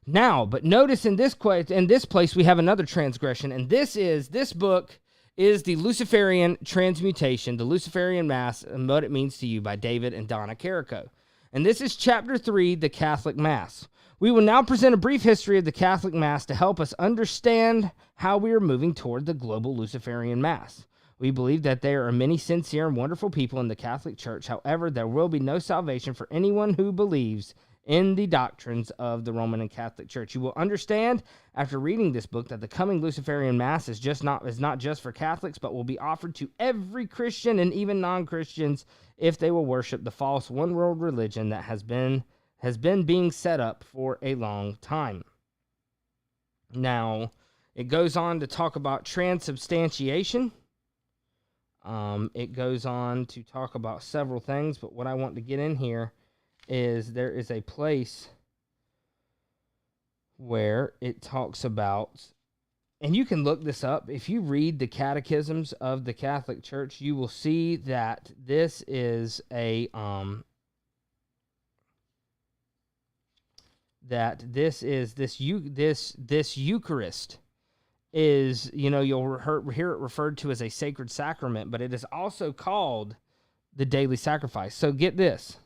Now, but notice in this place we have another transgression, and this book is the Luciferian Transmutation, the Luciferian Mass, and what it means to you by David and Donna Carrico. And this is chapter 3, the Catholic Mass, We will now present a brief history of the Catholic Mass to help us understand how we are moving toward the global Luciferian Mass. We believe that there are many sincere and wonderful people in the Catholic Church. However, there will be no salvation for anyone who believes in the doctrines of the Roman and Catholic Church. You will understand after reading this book that the coming Luciferian Mass is not just for Catholics, but will be offered to every Christian and even non-Christians if they will worship the false one-world religion that has been being set up for a long time. Now, it goes on to talk about transubstantiation. It goes on to talk about several things, but what I want to get in here is there is a place where it talks about, and you can look this up, if you read the catechisms of the Catholic Church, you will see that this is this Eucharist is, you'll hear it referred to as a sacred sacrament, but it is also called the daily sacrifice. So get this.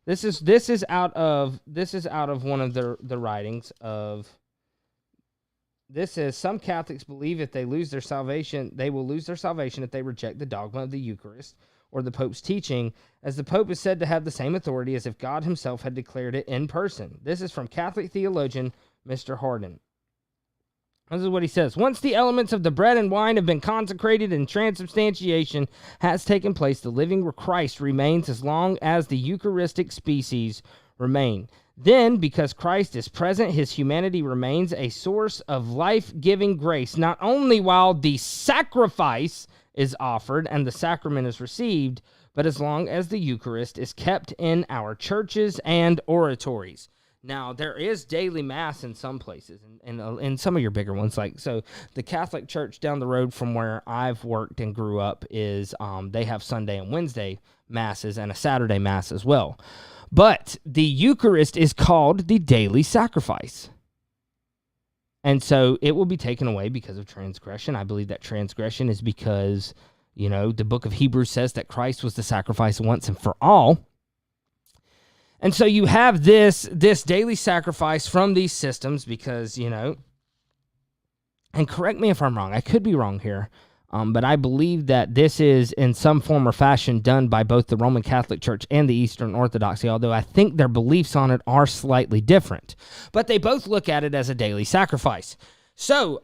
This is out of one of the writings of. This says some Catholics believe if they lose their salvation, they will lose their salvation if they reject the dogma of the Eucharist or the Pope's teaching, as the Pope is said to have the same authority as if God himself had declared it in person. This is from Catholic theologian Mr. Hardin. This is what he says. Once the elements of the bread and wine have been consecrated and transubstantiation has taken place, the living Christ remains as long as the Eucharistic species remain. Then, because Christ is present, his humanity remains a source of life-giving grace, not only while the sacrifice is offered and the sacrament is received, but as long as the Eucharist is kept in our churches and oratories. Now, there is daily mass in some places, and in some of your bigger ones. So the Catholic Church down the road from where I've worked and grew up is they have Sunday and Wednesday masses and a Saturday mass as well. But the Eucharist is called the daily sacrifice. And so it will be taken away because of transgression. I believe that transgression is because, the book of Hebrews says that Christ was the sacrifice once and for all. And so you have this daily sacrifice from these systems because, and correct me if I'm wrong, I could be wrong here, but I believe that this is in some form or fashion done by both the Roman Catholic Church and the Eastern Orthodoxy, although I think their beliefs on it are slightly different. But they both look at it as a daily sacrifice. So,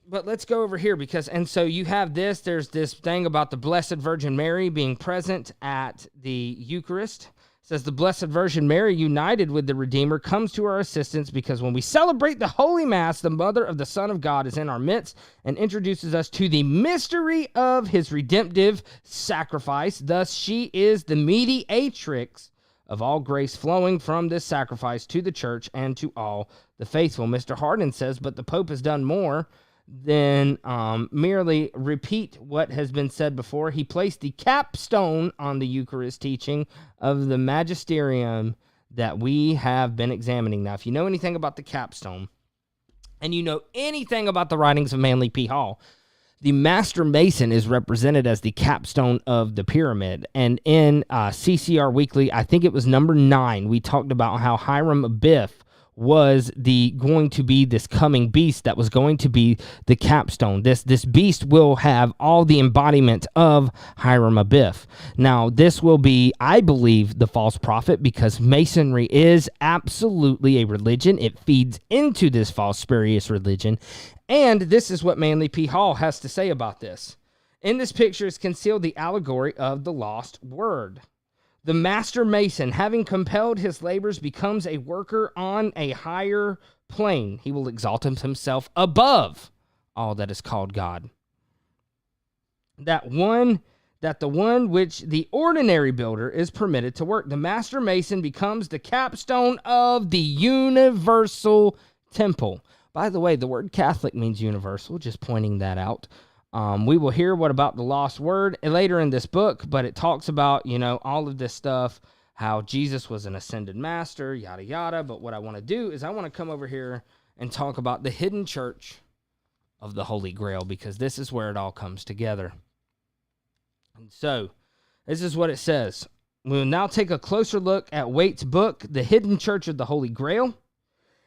but let's go over here so you have there's this thing about the Blessed Virgin Mary being present at the Eucharist. It says the Blessed Virgin Mary, united with the Redeemer, comes to our assistance because when we celebrate the Holy Mass, the Mother of the Son of God is in our midst and introduces us to the mystery of his redemptive sacrifice. Thus, she is the mediatrix of all grace flowing from this sacrifice to the church and to all the faithful. Mr. Hardin says, but the Pope has done more than merely repeat what has been said before. He placed the capstone on the Eucharist teaching of the magisterium that we have been examining. Now, if you know anything about the capstone, and you know anything about the writings of Manly P. Hall, the Master Mason is represented as the capstone of the pyramid. And in CCR Weekly, I think it was number 9, we talked about how Hiram Abiff was going to be this coming beast that was going to be the capstone. This beast will have all the embodiment of Hiram Abiff. Now, this will be, I believe, the false prophet, because Masonry is absolutely a religion. It feeds into this false spurious religion. And this is what Manly P. Hall has to say about this. In this picture is concealed the allegory of the lost word. The Master Mason, having compelled his labors, becomes a worker on a higher plane. He will exalt himself above all that is called God. That the one which the ordinary builder is permitted to work. The Master Mason becomes the capstone of the universal temple. By the way, the word Catholic means universal, just pointing that out. We will hear what about the lost word later in this book, but it talks about, all of this stuff, how Jesus was an ascended master, yada, yada. But what I want to do is I want to come over here and talk about the hidden church of the Holy Grail, because this is where it all comes together. And so this is what it says. We will now take a closer look at Waite's book, The Hidden Church of the Holy Grail.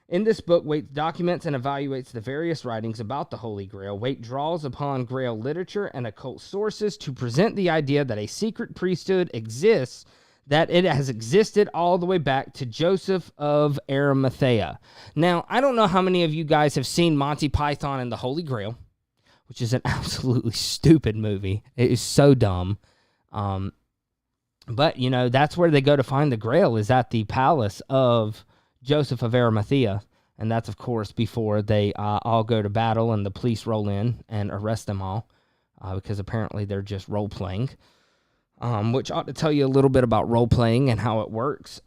In this book, Waite documents and evaluates the various writings about the Holy Grail. Waite draws upon Grail literature and occult sources to present the idea that a secret priesthood exists, that it has existed all the way back to Joseph of Arimathea. Now, I don't know how many of you guys have seen Monty Python and the Holy Grail, which is an absolutely stupid movie. It is so dumb. But, you know, that's where they go to find the Grail, is at the palace of Joseph of Arimathea. And that's, of course, before they all go to battle and the police roll in and arrest them all, because apparently they're just role-playing, which ought to tell you a little bit about role-playing and how it works.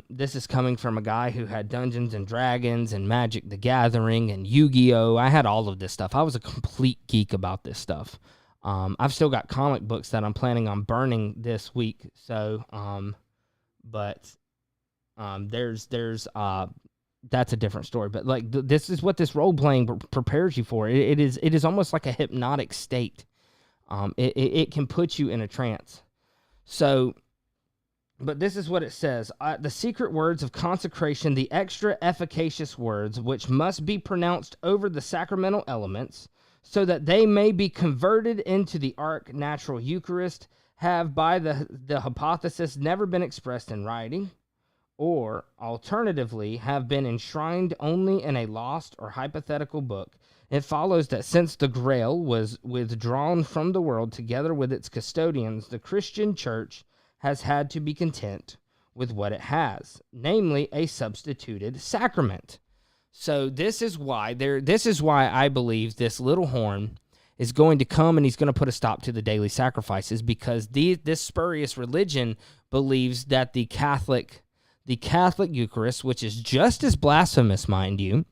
This is coming from a guy who had Dungeons and Dragons and Magic the Gathering and Yu-Gi-Oh! I had all of this stuff. I was a complete geek about this stuff. I've still got comic books that I'm planning on burning this week. So, there's that's a different story. But like this is what this role playing prepares you for. It is almost like a hypnotic state. It can put you in a trance. So, but this is what it says: the secret words of consecration, the extra efficacious words which must be pronounced over the sacramental elements, so that they may be converted into the ark natural Eucharist, have by the hypothesis never been expressed in writing, or alternatively have been enshrined only in a lost or hypothetical book. It follows that since the Grail was withdrawn from the world together with its custodians, the Christian church has had to be content with what it has, namely a substituted sacrament. So this is why I believe this little horn is going to come and he's going to put a stop to the daily sacrifices, because this spurious religion believes that the Catholic Eucharist, which is just as blasphemous, mind you,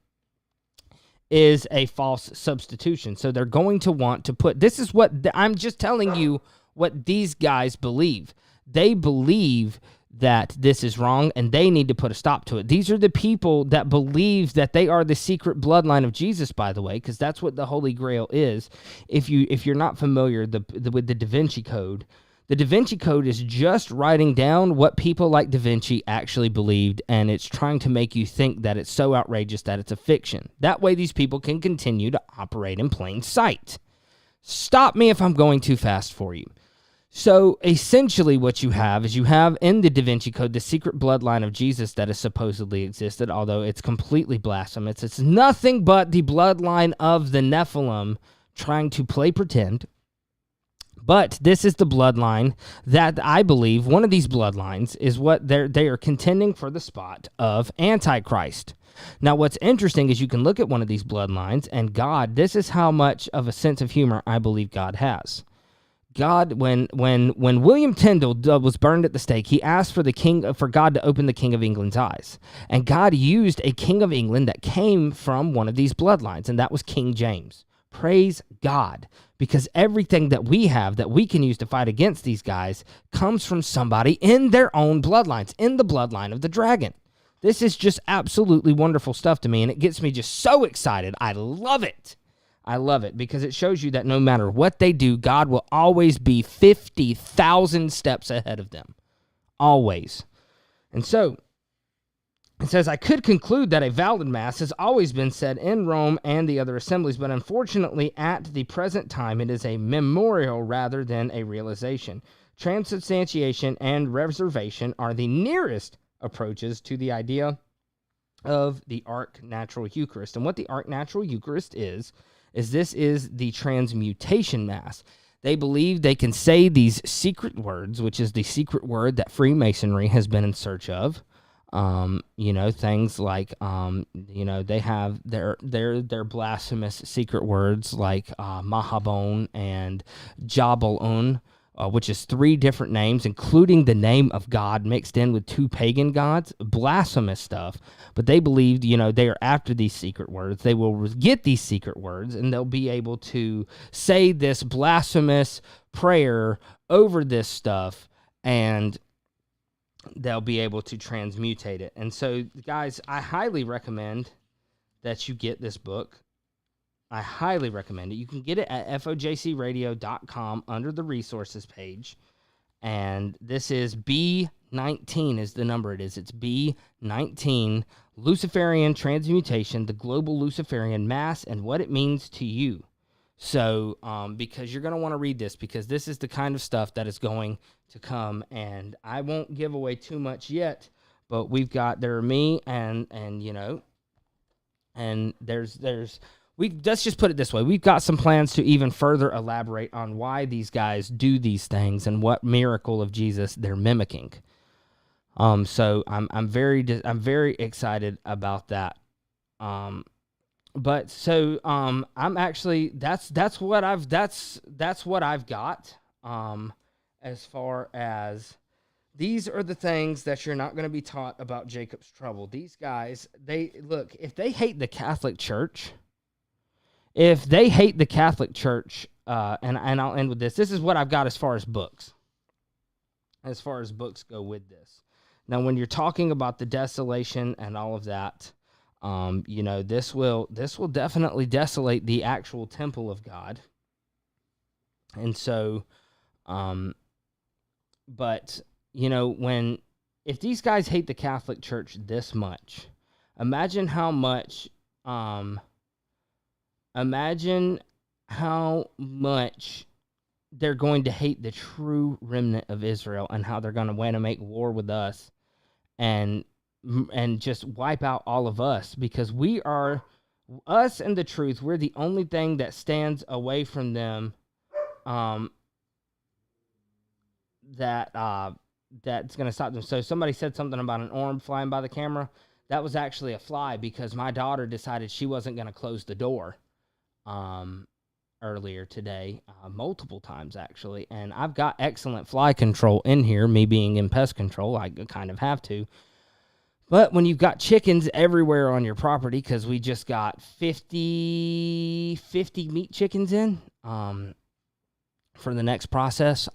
is a false substitution. So they're going to want to put, this is what, I'm just telling you what these guys believe. They believe that this is wrong, and they need to put a stop to it. These are the people that believe that they are the secret bloodline of Jesus, by the way, because that's what the Holy Grail is. If you're not familiar with the Da Vinci Code, the Da Vinci Code is just writing down what people like Da Vinci actually believed, and it's trying to make you think that it's so outrageous that it's a fiction. That way these people can continue to operate in plain sight. Stop me if I'm going too fast for you. So essentially what you have is you have in the Da Vinci Code the secret bloodline of Jesus that has supposedly existed, although it's completely blasphemous. It's nothing but the bloodline of the Nephilim trying to play pretend. But this is the bloodline that I believe, one of these bloodlines, is what they are contending for the spot of Antichrist. Now, what's interesting is you can look at one of these bloodlines, and God, this is how much of a sense of humor I believe God has. God, when William Tyndale was burned at the stake, he asked for God to open the King of England's eyes. And God used a King of England that came from one of these bloodlines, and that was King James. Praise God, because everything that we have that we can use to fight against these guys comes from somebody in their own bloodlines, in the bloodline of the dragon. This is just absolutely wonderful stuff to me, and it gets me just so excited. I love it. I love it because it shows you that no matter what they do, God will always be 50,000 steps ahead of them. Always. And so, it says, I could conclude that a valid mass has always been said in Rome and the other assemblies, but unfortunately at the present time it is a memorial rather than a realization. Transubstantiation and reservation are the nearest approaches to the idea of the Ark Natural Eucharist. And what the Ark Natural Eucharist is this is the transmutation mass. They believe they can say these secret words, which is the secret word that Freemasonry has been in search of. Things like, they have their blasphemous secret words like Mahabon and Jabal-un, which is 3 different names, including the name of God mixed in with 2 pagan gods. Blasphemous stuff. But they believe, they are after these secret words. They will get these secret words, and they'll be able to say this blasphemous prayer over this stuff, and they'll be able to transmutate it. And so, guys, I highly recommend that you get this book. I highly recommend it. You can get it at FOJCradio.com under the resources page. And this is Be B19 is the number it is. It's B19, Luciferian transmutation, the global Luciferian mass, and what it means to you. So, because you're going to want to read this, because this is the kind of stuff that is going to come, and I won't give away too much yet, but there are me and you know, and let's just put it this way. We've got some plans to even further elaborate on why these guys do these things and what miracle of Jesus they're mimicking. So I'm very excited about that. But so I'm actually that's what I've got. As far as these are the things that you're not going to be taught about Jacob's trouble. These guys, if they hate the Catholic Church, and I'll end with this. This is what I've got as far as books. As far as books go with this. Now, when you're talking about the desolation and all of that, you know, this will definitely desolate the actual temple of God. And so, but you know, if these guys hate the Catholic Church this much, imagine how much they're going to hate the true remnant of Israel, and how they're going to want to make war with us and just wipe out all of us, because we are us and the truth. We're the only thing that stands away from them, that's going to stop them. So somebody said something about an orb flying by the camera. That was actually a fly, because my daughter decided she wasn't going to close the door earlier today, multiple times actually. And I've got excellent fly control in here, me being in pest control. I kind of have to. But when you've got chickens everywhere on your property, because we just got 50 meat chickens in for the next process,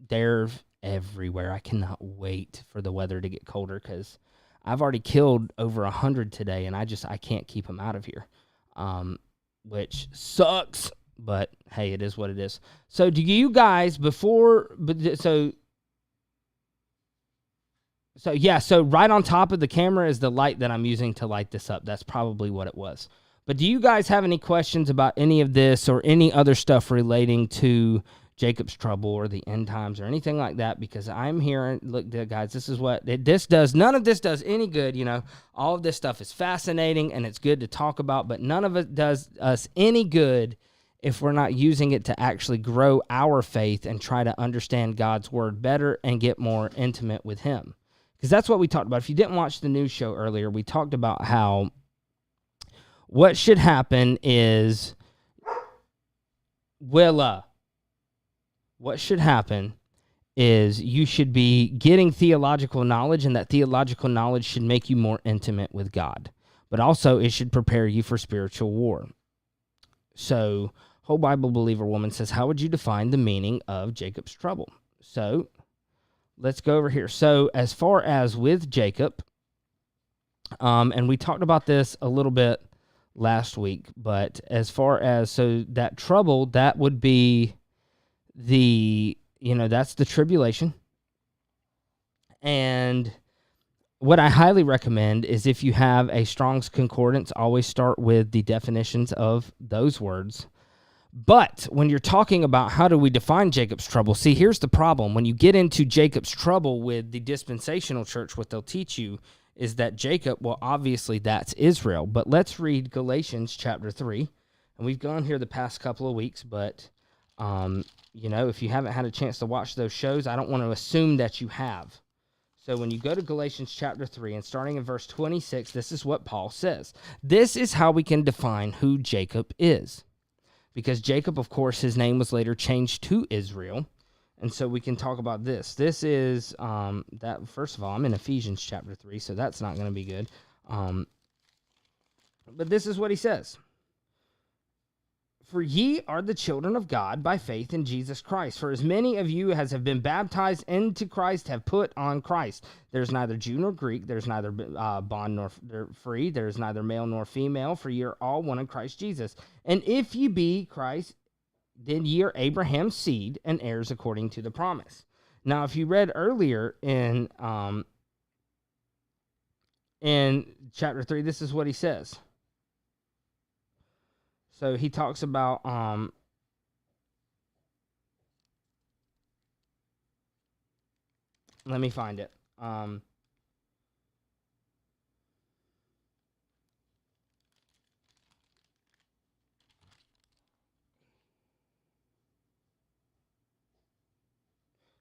they're everywhere. I cannot wait for the weather to get colder, because I've already killed over 100 today, and I can't keep them out of here, which sucks. But hey, it is what it is. So do you guys so right on top of the camera is the light that I'm using to light this up. That's probably what it was. But do you guys have any questions about any of this or any other stuff relating to Jacob's trouble or the end times or anything like that? Because I'm here, look, guys, this is what this does. None of this does any good. You know, all of this stuff is fascinating and it's good to talk about, but none of it does us any good if we're not using it to actually grow our faith and try to understand God's word better and get more intimate with him. Because that's what we talked about. If you didn't watch the news show earlier, we talked about how what should happen is, what should happen is you should be getting theological knowledge, and that theological knowledge should make you more intimate with God. But also it should prepare you for spiritual war. So, Whole Bible Believer Woman says, how would you define the meaning of Jacob's trouble? So, let's go over here. So, as far as with Jacob, and we talked about this a little bit last week, but as far as, so that trouble, that would be that's the tribulation. And what I highly recommend is, if you have a Strong's Concordance, always start with the definitions of those words. But when you're talking about how do we define Jacob's trouble, see, here's the problem. When you get into Jacob's trouble with the dispensational church, what they'll teach you is that Jacob, well, obviously that's Israel. But let's read Galatians chapter 3. And we've gone here the past couple of weeks, but, if you haven't had a chance to watch those shows, I don't want to assume that you have. So when you go to Galatians chapter 3 and starting in verse 26, this is what Paul says. This is how we can define who Jacob is. Because Jacob, of course, his name was later changed to Israel. And so we can talk about this. This is, first of all, I'm in Ephesians chapter 3, so that's not going to be good. But this is what he says. For ye are the children of God by faith in Jesus Christ. For as many of you as have been baptized into Christ have put on Christ. There's neither Jew nor Greek. There's neither bond nor free. There's neither male nor female. For ye are all one in Christ Jesus. And if ye be Christ, then ye are Abraham's seed and heirs according to the promise. Now, if you read earlier in chapter 3, this is what he says. So he talks about let me find it.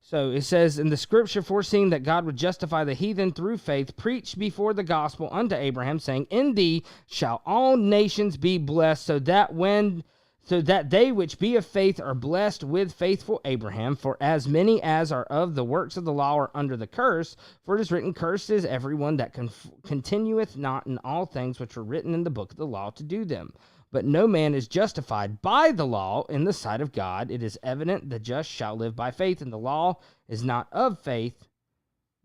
So it says, in the scripture, foreseeing that God would justify the heathen through faith, preached before the gospel unto Abraham, saying, in thee shall all nations be blessed, so that they which be of faith are blessed with faithful Abraham. For as many as are of the works of the law are under the curse, for it is written, cursed is everyone that continueth not in all things which are written in the book of the law to do them. But no man is justified by the law in the sight of God. It is evident the just shall live by faith, and the law is not of faith,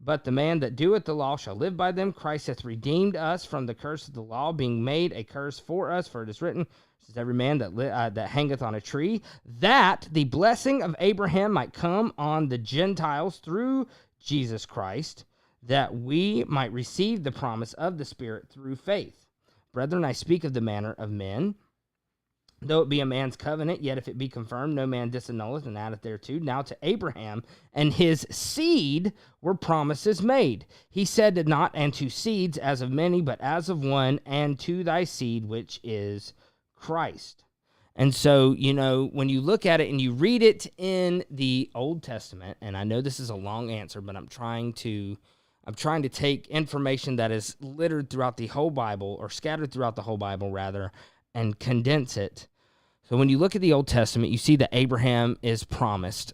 but the man that doeth the law shall live by them. Christ hath redeemed us from the curse of the law, being made a curse for us. For it is written, says every man that hangeth on a tree, that the blessing of Abraham might come on the Gentiles through Jesus Christ, that we might receive the promise of the Spirit through faith. Brethren, I speak of the manner of men. Though it be a man's covenant, yet if it be confirmed, no man disannulleth and addeth thereto. Now to Abraham and his seed were promises made. He said not, and to seeds as of many, but as of one, and to thy seed, which is Christ. And so, when you look at it and you read it in the Old Testament, and I know this is a long answer, but I'm trying to take information that is littered throughout the whole Bible, or scattered throughout the whole Bible, rather, and condense it. So when you look at the Old Testament, you see that Abraham is promised.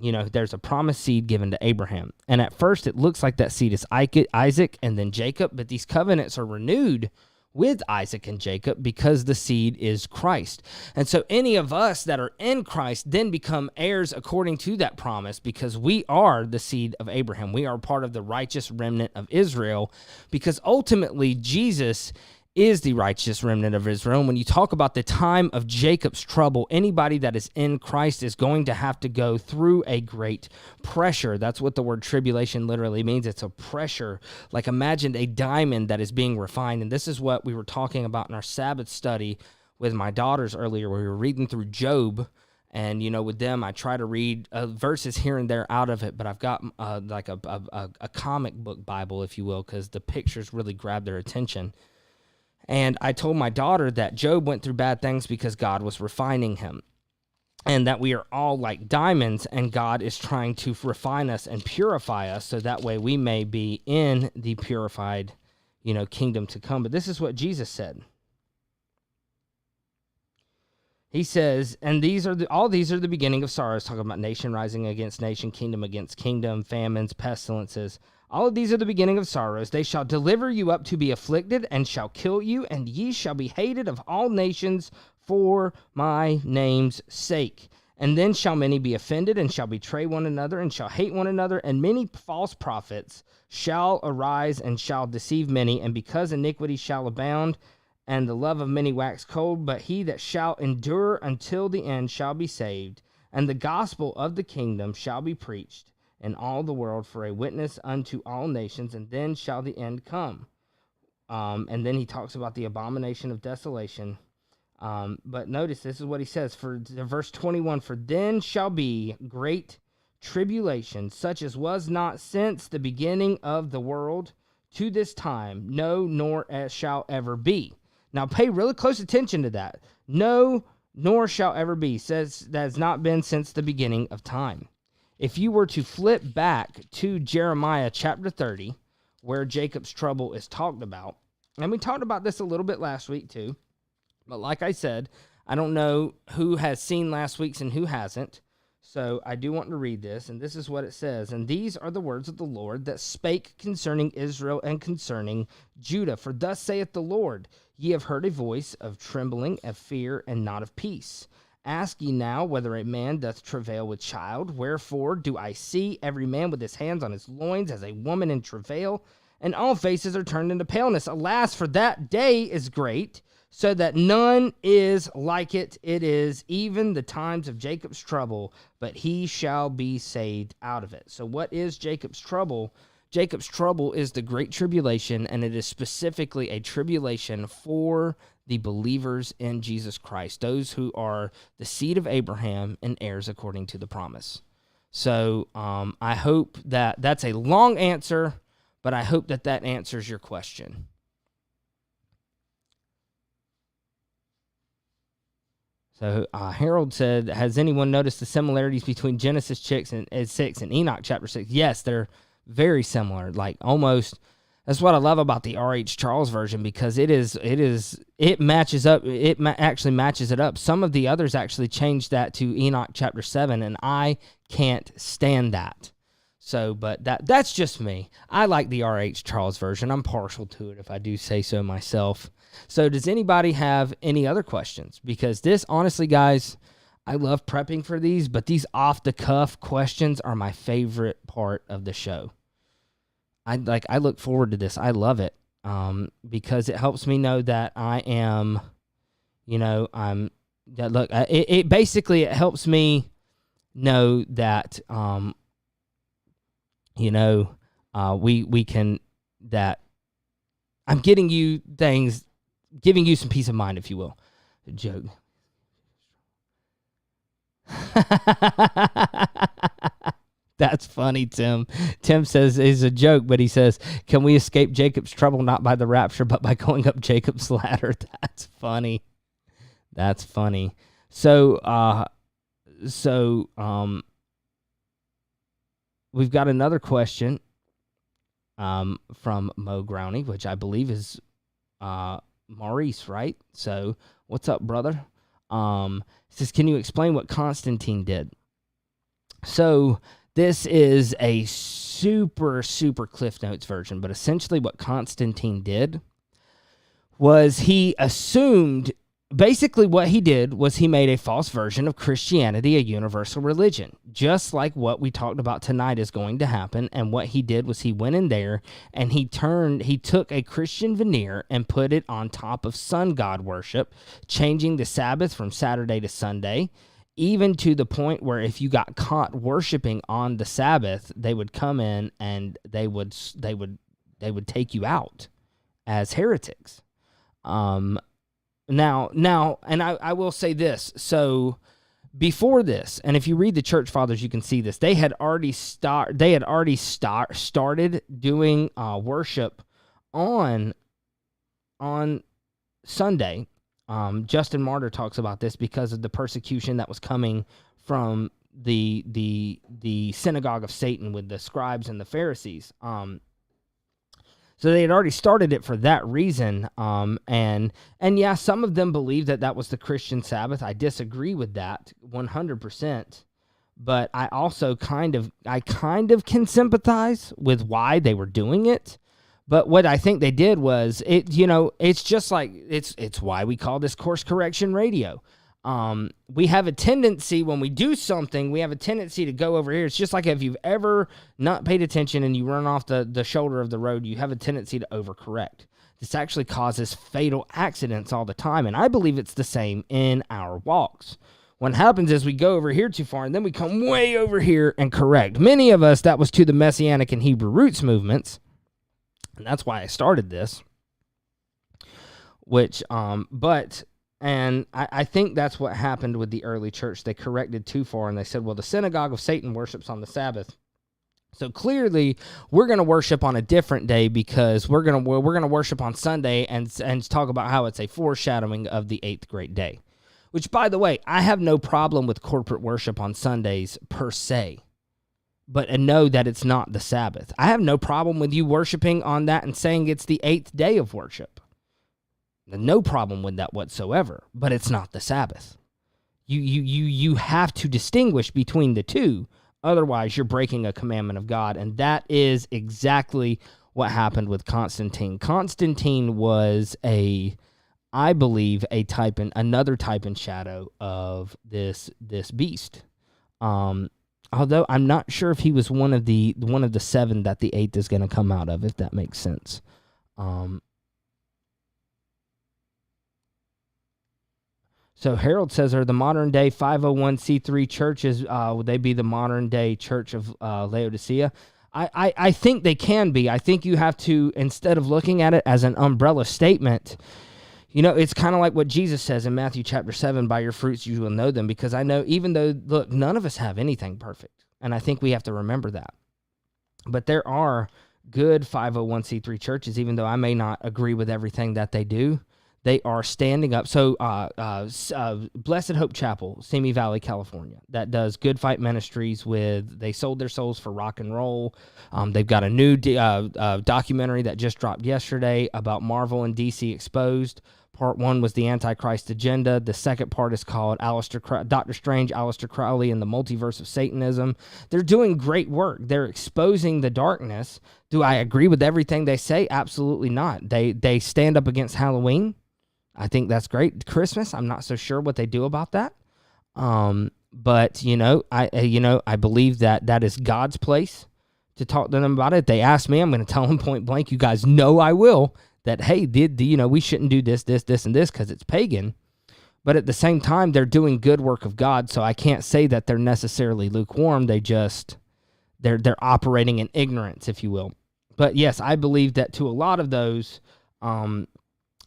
There's a promised seed given to Abraham. And at first, it looks like that seed is Isaac and then Jacob, but these covenants are renewed with Isaac and Jacob because the seed is Christ. And so any of us that are in Christ then become heirs according to that promise, because we are the seed of Abraham. We are part of the righteous remnant of Israel, because ultimately Jesus is the righteous remnant of Israel. And when you talk about the time of Jacob's trouble, anybody that is in Christ is going to have to go through a great pressure. That's what the word tribulation literally means. It's a pressure. Like, imagine a diamond that is being refined. And this is what we were talking about in our Sabbath study with my daughters earlier, where we were reading through Job. And, with them, I try to read verses here and there out of it, but I've got like a comic book Bible, if you will, because the pictures really grab their attention. And I told my daughter that Job went through bad things because God was refining him, and that we are all like diamonds, and God is trying to refine us and purify us so that way we may be in the purified, kingdom to come. But this is what Jesus said. He says, and all these are the beginning of sorrows, talking about nation rising against nation, kingdom against kingdom, famines, pestilences. All of these are the beginning of sorrows. They shall deliver you up to be afflicted, and shall kill you, and ye shall be hated of all nations for my name's sake. And then shall many be offended, and shall betray one another, and shall hate one another, and many false prophets shall arise, and shall deceive many. And because iniquity shall abound, and the love of many wax cold, but he that shall endure until the end shall be saved. And the gospel of the kingdom shall be preached in all the world for a witness unto all nations, and then shall the end come. And then he talks about the abomination of desolation. But notice, this is what he says for verse 21, for then shall be great tribulation, such as was not since the beginning of the world to this time, no, nor shall ever be. Now pay really close attention to that. No, nor shall ever be, says that has not been since the beginning of time. If you were to flip back to Jeremiah chapter 30, where Jacob's trouble is talked about, and we talked about this a little bit last week too, but like I said, I don't know who has seen last week's and who hasn't, so I do want to read this, and this is what it says. And these are the words of the Lord that spake concerning Israel and concerning Judah. For thus saith the Lord, ye have heard a voice of trembling, of fear, and not of peace. Ask ye now whether a man doth travail with child. Wherefore do I see every man with his hands on his loins as a woman in travail? And all faces are turned into paleness. Alas, for that day is great, so that none is like it. It is even the times of Jacob's trouble, but he shall be saved out of it. So what is Jacob's trouble? Jacob's trouble is the great tribulation, and it is specifically a tribulation for the believers in Jesus Christ, those who are the seed of Abraham and heirs according to the promise. So I hope that's a long answer, but I hope that answers your question. So Harold said, has anyone noticed the similarities between Genesis 6 and Enoch chapter 6? Yes, they're very similar, like almost. That's what I love about the R.H. Charles version, because it matches up. Actually matches it up. Some of the others actually changed that to Enoch chapter 7, and I can't stand that. So, but that's just me. I like the R.H. Charles version. I'm partial to it, if I do say so myself. So does anybody have any other questions? Because this, honestly, guys, I love prepping for these, but these off-the-cuff questions are my favorite part of the show. I look forward to this. I love it because it helps me know that I am, it basically helps me know that, we can, that I'm getting you things, giving you some peace of mind, if you will. A joke. That's funny, Tim. Tim says it's a joke, but he says, can we escape Jacob's trouble not by the rapture, but by going up Jacob's ladder? That's funny. That's funny. So we've got another question from Mo Growney, which I believe is Maurice, right? So what's up, brother? Says, can you explain what Constantine did? So this is a super, super Cliff Notes version, but essentially what Constantine did was he assumed, basically what he did was he made a false version of Christianity a universal religion, just like what we talked about tonight is going to happen. And what he did was he went in there and he took a Christian veneer and put it on top of sun god worship, changing the Sabbath from Saturday to Sunday, even to the point where if you got caught worshiping on the Sabbath, they would come in and they would take you out as heretics. Now, and I will say this. So before this, and if you read the church fathers, you can see this. They had already started doing worship on Sunday. Justin Martyr talks about this because of the persecution that was coming from the synagogue of Satan with the scribes and the Pharisees. So they had already started it for that reason. And yeah, some of them believe that was the Christian Sabbath. I disagree with that 100%. But I also kind of can sympathize with why they were doing it. But what I think they did was, it's just like, it's why we call this course correction radio. We have a tendency when we do something, we have a tendency to go over here. It's just like if you've ever not paid attention and you run off the shoulder of the road, you have a tendency to overcorrect. This actually causes fatal accidents all the time. And I believe it's the same in our walks. What happens is we go over here too far and then we come way over here and correct. Many of us, that was to the Messianic and Hebrew roots movements. And that's why I started this, and I think that's what happened with the early church. They corrected too far, and they said, well, the synagogue of Satan worships on the Sabbath. So clearly, we're going to worship on a different day because we're going to worship on Sunday and talk about how it's a foreshadowing of the eighth great day. Which, by the way, I have no problem with corporate worship on Sundays per se. But know that it's not the Sabbath. I have no problem with you worshiping on that and saying it's the eighth day of worship. No problem with that whatsoever. But it's not the Sabbath. You have to distinguish between the two. Otherwise, you're breaking a commandment of God. And that is exactly what happened with Constantine. Constantine was I believe, another type and shadow of this beast. Although I'm not sure if he was one of the seven that the eighth is going to come out of, if that makes sense. So Harold says, are the modern day 501c3 churches, would they be the modern day church of Laodicea? I think they can be. I think you have to, instead of looking at it as an umbrella statement, it's kind of like what Jesus says in Matthew chapter 7, by your fruits you will know them, because I know, even though, look, none of us have anything perfect, and I think we have to remember that. But there are good 501c3 churches, even though I may not agree with everything that they do. They are standing up. So Blessed Hope Chapel, Simi Valley, California, that does Good Fight Ministries they sold their souls for rock and roll. They've got a new documentary that just dropped yesterday about Marvel and DC Exposed. Part 1 was the Antichrist Agenda. The second part is called Dr. Strange, Aleister Crowley, and the Multiverse of Satanism. They're doing great work. They're exposing the darkness. Do I agree with everything they say? Absolutely not. They stand up against Halloween. I think that's great. Christmas, I'm not so sure what they do about that. But I believe that is God's place to talk to them about it. If they ask me, I'm going to tell them point blank, you guys know I will, that, hey, we shouldn't do this, and this because it's pagan. But at the same time, they're doing good work of God, so I can't say that they're necessarily lukewarm. They're operating in ignorance, if you will. But yes, I believe that to a lot of those,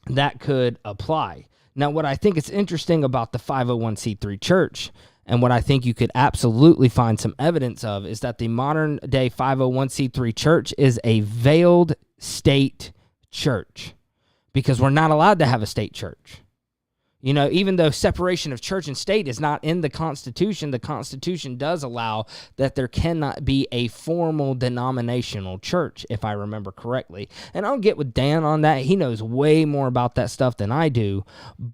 that could apply. Now, what I think is interesting about the 501c3 church, and what I think you could absolutely find some evidence of, is that the modern day 501c3 church is a veiled state church, because we're not allowed to have a state church. Even though separation of church and state is not in the Constitution does allow that there cannot be a formal denominational church, if I remember correctly. And I'll get with Dan on that. He knows way more about that stuff than I do.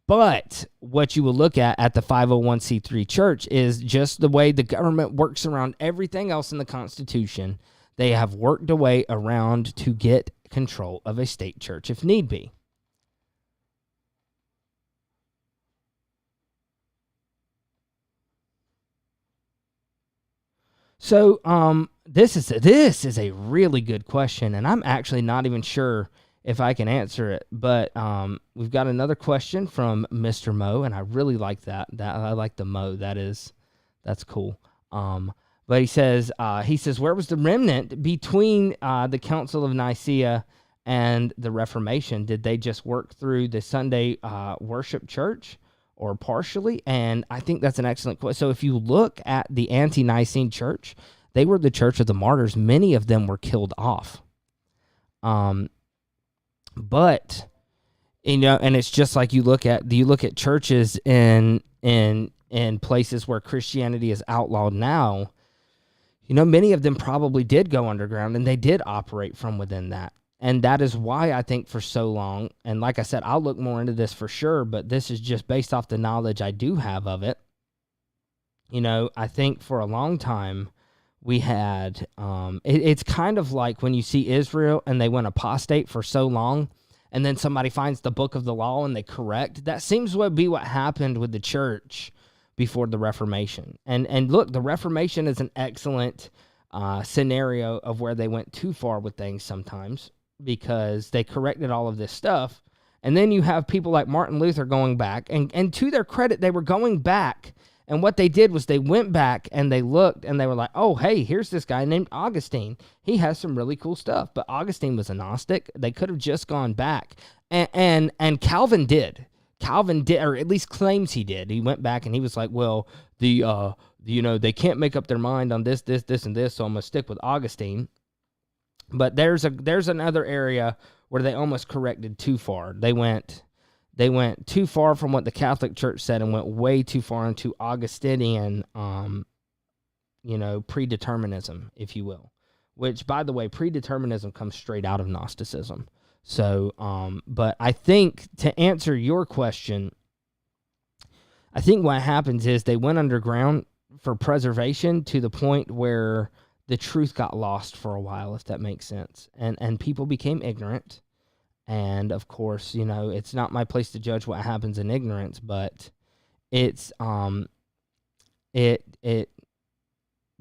But what you will look at the 501c3 church is just the way the government works around everything else in the Constitution. They have worked a way around to get control of a state church if need be. So this is a really good question, and I'm actually not even sure if I can answer it. But we've got another question from Mr. Mo, and I really like that. I like the Mo. That's cool. But he says, where was the remnant between the Council of Nicaea and the Reformation? Did they just work through the Sunday worship church, or partially? And I think that's an excellent question. So if you look at the ante-Nicene church, they were the church of the martyrs. Many of them were killed off. But and it's just like you look at churches in places where Christianity is outlawed now. Many of them probably did go underground, and they did operate from within that. And that is why I think for so long, and like I said, I'll look more into this for sure, but this is just based off the knowledge I do have of it. I think for a long time we had, it's kind of like when you see Israel and they went apostate for so long, and then somebody finds the book of the law and they correct. That seems to be what happened with the church before the Reformation. And look, the Reformation is an excellent scenario of where they went too far with things sometimes, because they corrected all of this stuff. And then you have people like Martin Luther going back, and to their credit, they were going back, and what they did was they went back and they looked and they were like, oh, hey, here's this guy named Augustine. He has some really cool stuff. But Augustine was a Gnostic. They could have just gone back. And Calvin did. Calvin did, or at least claims he did. He went back and he was like, well, they can't make up their mind on this, and this, so I'm going to stick with Augustine. But there's another area where they almost corrected too far. They went too far from what the Catholic Church said and went way too far into Augustinian, predeterminism, if you will. Which, by the way, predeterminism comes straight out of Gnosticism. So, but I think to answer your question, I think what happens is they went underground for preservation to the point where the truth got lost for a while, if that makes sense. And people became ignorant. And of course, it's not my place to judge what happens in ignorance, but it's it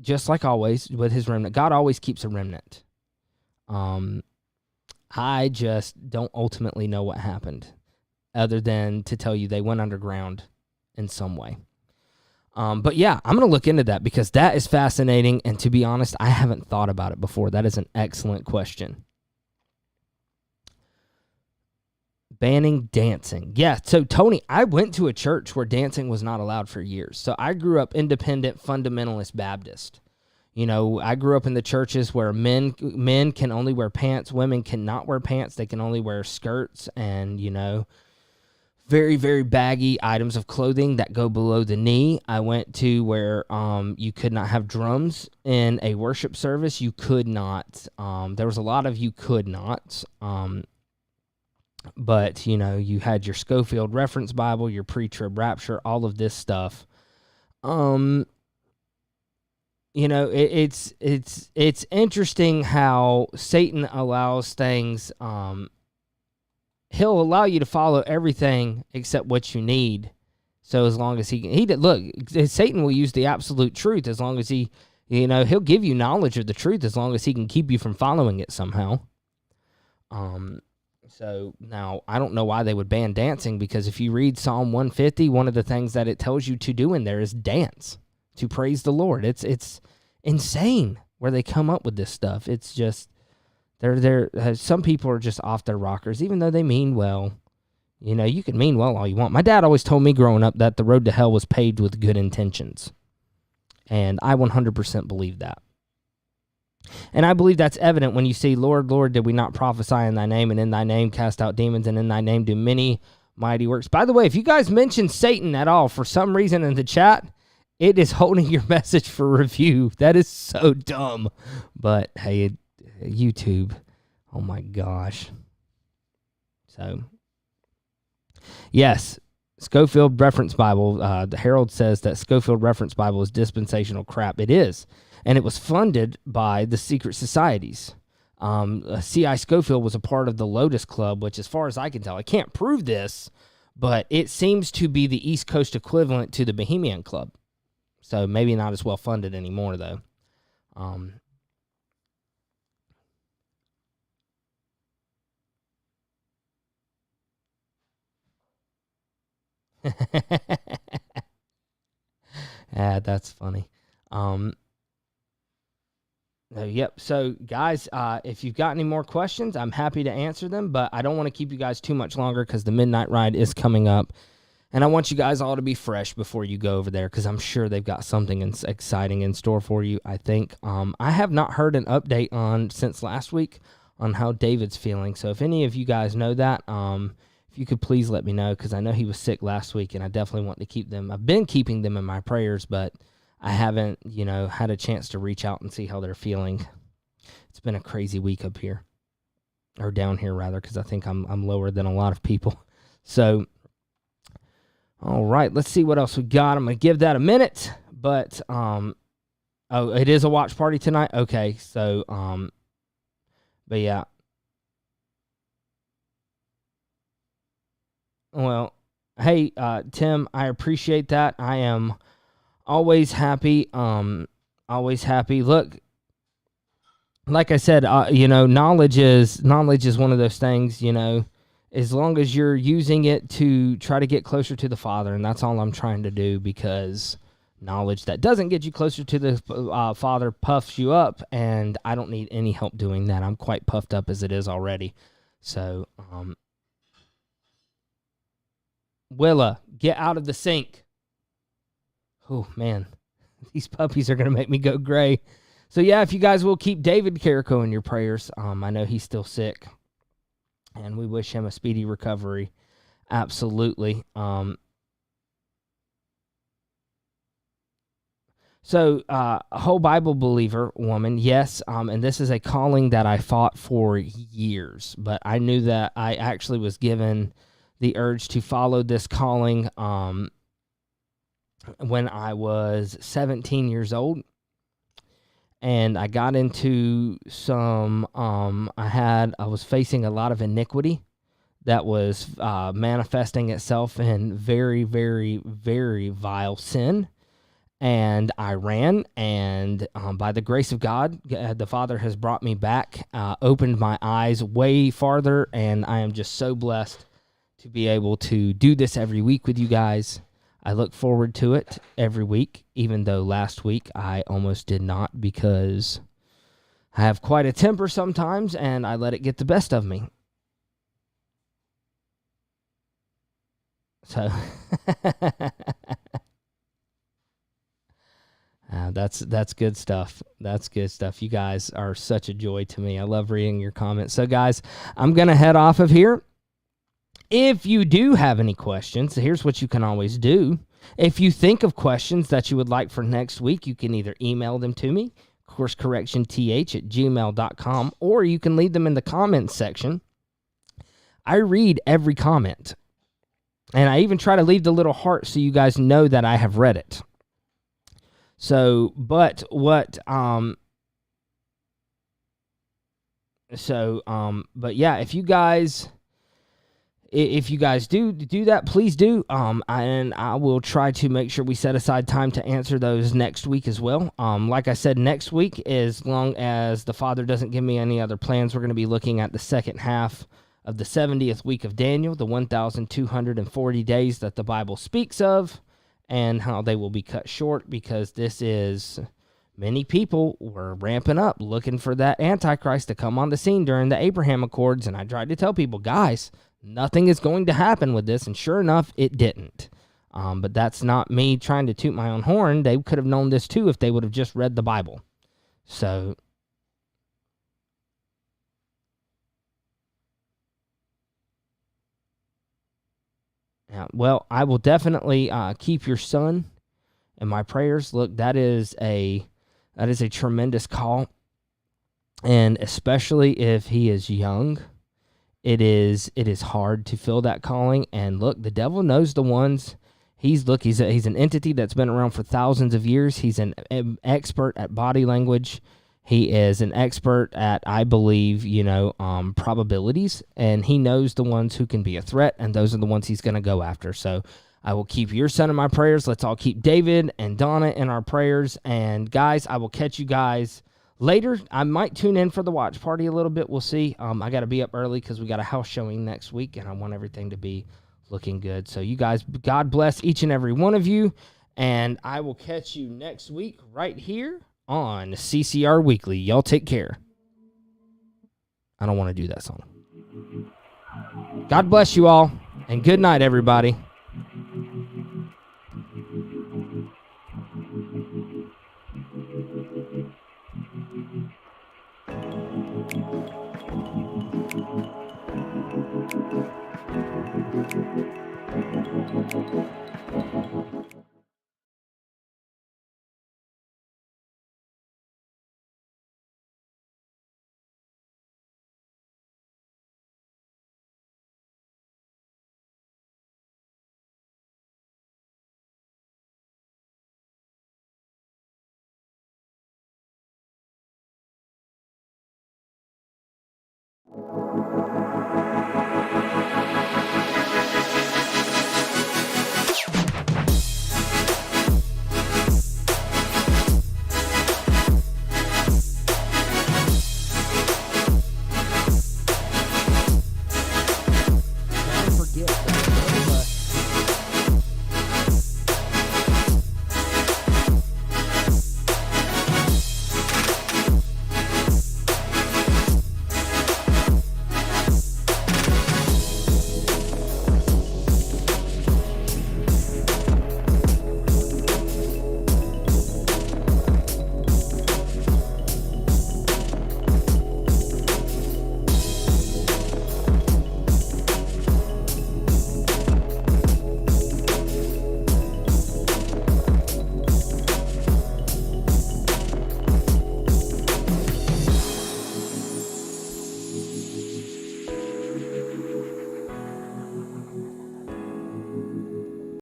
just like always with his remnant, God always keeps a remnant. I just don't ultimately know what happened, other than to tell you they went underground in some way. But yeah, I'm going to look into that because that is fascinating. And to be honest, I haven't thought about it before. That is an excellent question. Banning dancing. Yeah, so Tony, I went to a church where dancing was not allowed for years. So I grew up independent fundamentalist Baptist. You know, I grew up in the churches where men can only wear pants, women cannot wear pants, they can only wear skirts and, you know, very, very baggy items of clothing that go below the knee. I went to where you could not have drums in a worship service. You could not. There was a lot of you could not. But, you know, you had your Schofield Reference Bible, your pre-trib rapture, all of this stuff. You know, it's interesting how Satan allows things. He'll allow you to follow everything except what you need. So as long as look, Satan will use the absolute truth as long as he'll give you knowledge of the truth as long as he can keep you from following it somehow. So now I don't know why they would ban dancing, because if you read Psalm 150, one of the things that it tells you to do in there is dance, to praise the Lord. It's insane where they come up with this stuff. It's just, some people are just off their rockers, even though they mean well. You know, you can mean well all you want. My dad always told me growing up that the road to hell was paved with good intentions. And I 100% believe that. And I believe that's evident when you see, Lord, Lord, did we not prophesy in thy name, and in thy name cast out demons, and in thy name do many mighty works. By the way, if you guys mention Satan at all for some reason in the chat, it is holding your message for review. That is so dumb. But hey, YouTube, oh my gosh. So, yes, Schofield Reference Bible, the Herald says that Schofield Reference Bible is dispensational crap. It is. And it was funded by the secret societies. C.I. Schofield was a part of the Lotus Club, which, as far as I can tell, I can't prove this, but it seems to be the East Coast equivalent to the Bohemian Club. So maybe not as well funded anymore, though. That's funny. Yep. So, guys, if you've got any more questions, I'm happy to answer them, but I don't want to keep you guys too much longer because the midnight ride is coming up, and I want you guys all to be fresh before you go over there because I'm sure they've got something exciting in store for you, I think. I have not heard an update since last week on how David's feeling, so if any of you guys know that, if you could please let me know, because I know he was sick last week, and I definitely want to keep them. I've been keeping them in my prayers, but I haven't, had a chance to reach out and see how they're feeling. It's been a crazy week up here, or down here rather, because I think I'm lower than a lot of people. So, all right, let's see what else we got. I'm gonna give that a minute, but it is a watch party tonight. Okay, so but yeah. Well, hey, Tim, I appreciate that. I am always happy. Always happy. Look, like I said, knowledge is one of those things, as long as you're using it to try to get closer to the Father, and that's all I'm trying to do, because knowledge that doesn't get you closer to the Father puffs you up, and I don't need any help doing that. I'm quite puffed up as it is already. So, Willa, get out of the sink. Oh, man, these puppies are going to make me go gray. So, yeah, if you guys will keep David Carrico in your prayers. I know he's still sick, and we wish him a speedy recovery. Absolutely. So, a whole Bible believer woman, yes, and this is a calling that I fought for years, but I knew that I actually was given the urge to follow this calling when I was 17 years old, and I got into some, I was facing a lot of iniquity that was manifesting itself in very, very, very vile sin, and I ran, and by the grace of God, the Father has brought me back, opened my eyes way farther, and I am just so blessed to be able to do this every week with you guys. I look forward to it every week, even though last week I almost did not because I have quite a temper sometimes and I let it get the best of me. So that's good stuff. That's good stuff. You guys are such a joy to me. I love reading your comments. So guys, I'm going to head off of here. If you do have any questions, here's what you can always do. If you think of questions that you would like for next week, you can either email them to me, coursecorrectionth@gmail.com, or you can leave them in the comments section. I read every comment, and I even try to leave the little heart so you guys know that I have read it. So, but yeah, if you guys do that, please do. And I will try to make sure we set aside time to answer those next week as well. Like I said, next week, as long as the Father doesn't give me any other plans, we're going to be looking at the second half of the 70th week of Daniel, the 1,240 days that the Bible speaks of, and how they will be cut short, because many people were ramping up looking for that Antichrist to come on the scene during the Abraham Accords, and I tried to tell people, guys, nothing is going to happen with this, and sure enough, it didn't. But that's not me trying to toot my own horn. They could have known this too if they would have just read the Bible. So, yeah, well, I will definitely keep your son in my prayers. Look, that is a tremendous call, and especially if he is young, it is hard to fill that calling. And look, the devil knows the ones. He's an entity that's been around for thousands of years. He's an expert at body language. He is an expert at, I believe, probabilities, and he knows the ones who can be a threat, and those are the ones he's going to go after. So I will keep your son in my prayers. Let's all keep David and Donna in our prayers. And guys, I will catch you guys later. I might tune in for the watch party a little bit. We'll see. I got to be up early because we got a house showing next week, and I want everything to be looking good. So you guys, God bless each and every one of you, and I will catch you next week right here on CCR Weekly. Y'all take care. I don't want to do that song. God bless you all, and good night, everybody.